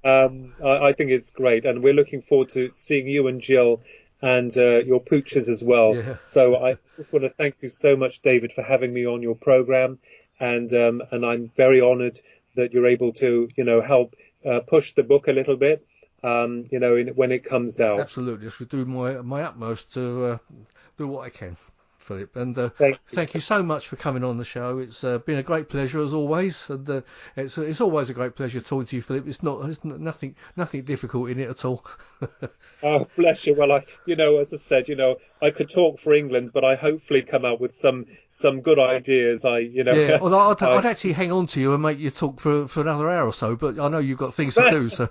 I think it's great, and we're looking forward to seeing you and Jill and your pooches as well. Yeah. So I just want to thank you so much, David, for having me on your program, and I'm very honoured that you're able to, help push the book a little bit, when it comes out. Absolutely, I should do my utmost to do what I can. Philip, and thank you so much for coming on the show. It's been a great pleasure as always, and it's always a great pleasure talking to you, Philip. It's nothing difficult in it at all. Oh, bless you. Well, as I said, I could talk for England, but I hopefully come up with some good ideas. Yeah. Well, I'd actually hang on to you and make you talk for another hour or so, but I know you've got things to do. So.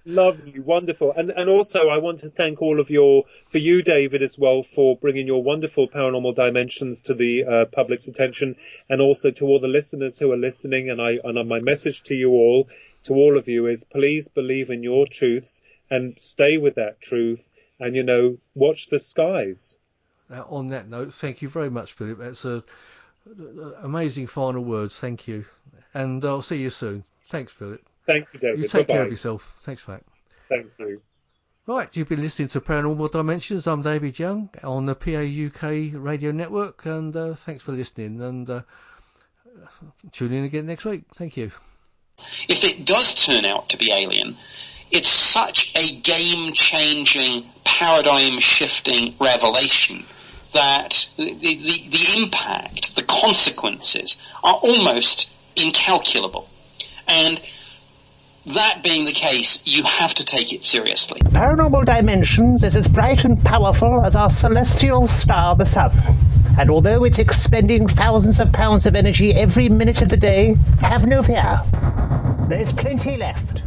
Lovely, wonderful, and also I want to thank all of you, David, as well, for bringing your wonderful paranormal dimensions to the public's attention, and also to all the listeners who are listening. And my message to all of you is, please believe in your truths and stay with that truth, and watch the skies. On that note, thank you very much, Philip. That's amazing final words. Thank you, and I'll see you soon. Thanks, Philip. Thank you, David. You take Bye-bye. care of yourself. Thanks for that. Thank you. Right, you've been listening to Paranormal Dimensions. I'm David Young on the PAUK radio network, and thanks for listening, and tune in again next week. Thank you. If it does turn out to be alien, it's such a game-changing, paradigm-shifting revelation that the impact, the consequences are almost incalculable. And that being the case, you have to take it seriously. Paranormal Dimensions is as bright and powerful as our celestial star, the sun. And although it's expending thousands of pounds of energy every minute of the day, have no fear. There's plenty left.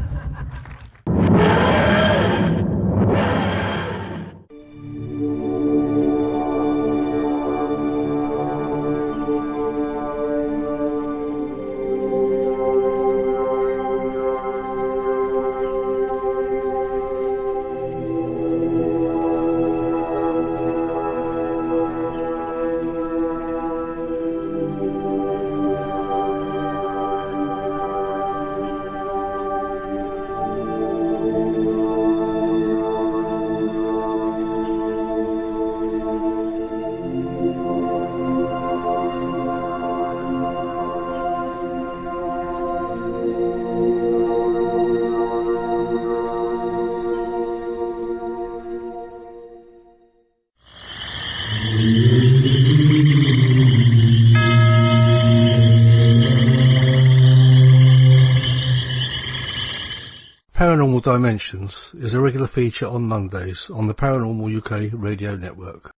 Paranormal Dimensions is a regular feature on Mondays on the Paranormal UK radio network.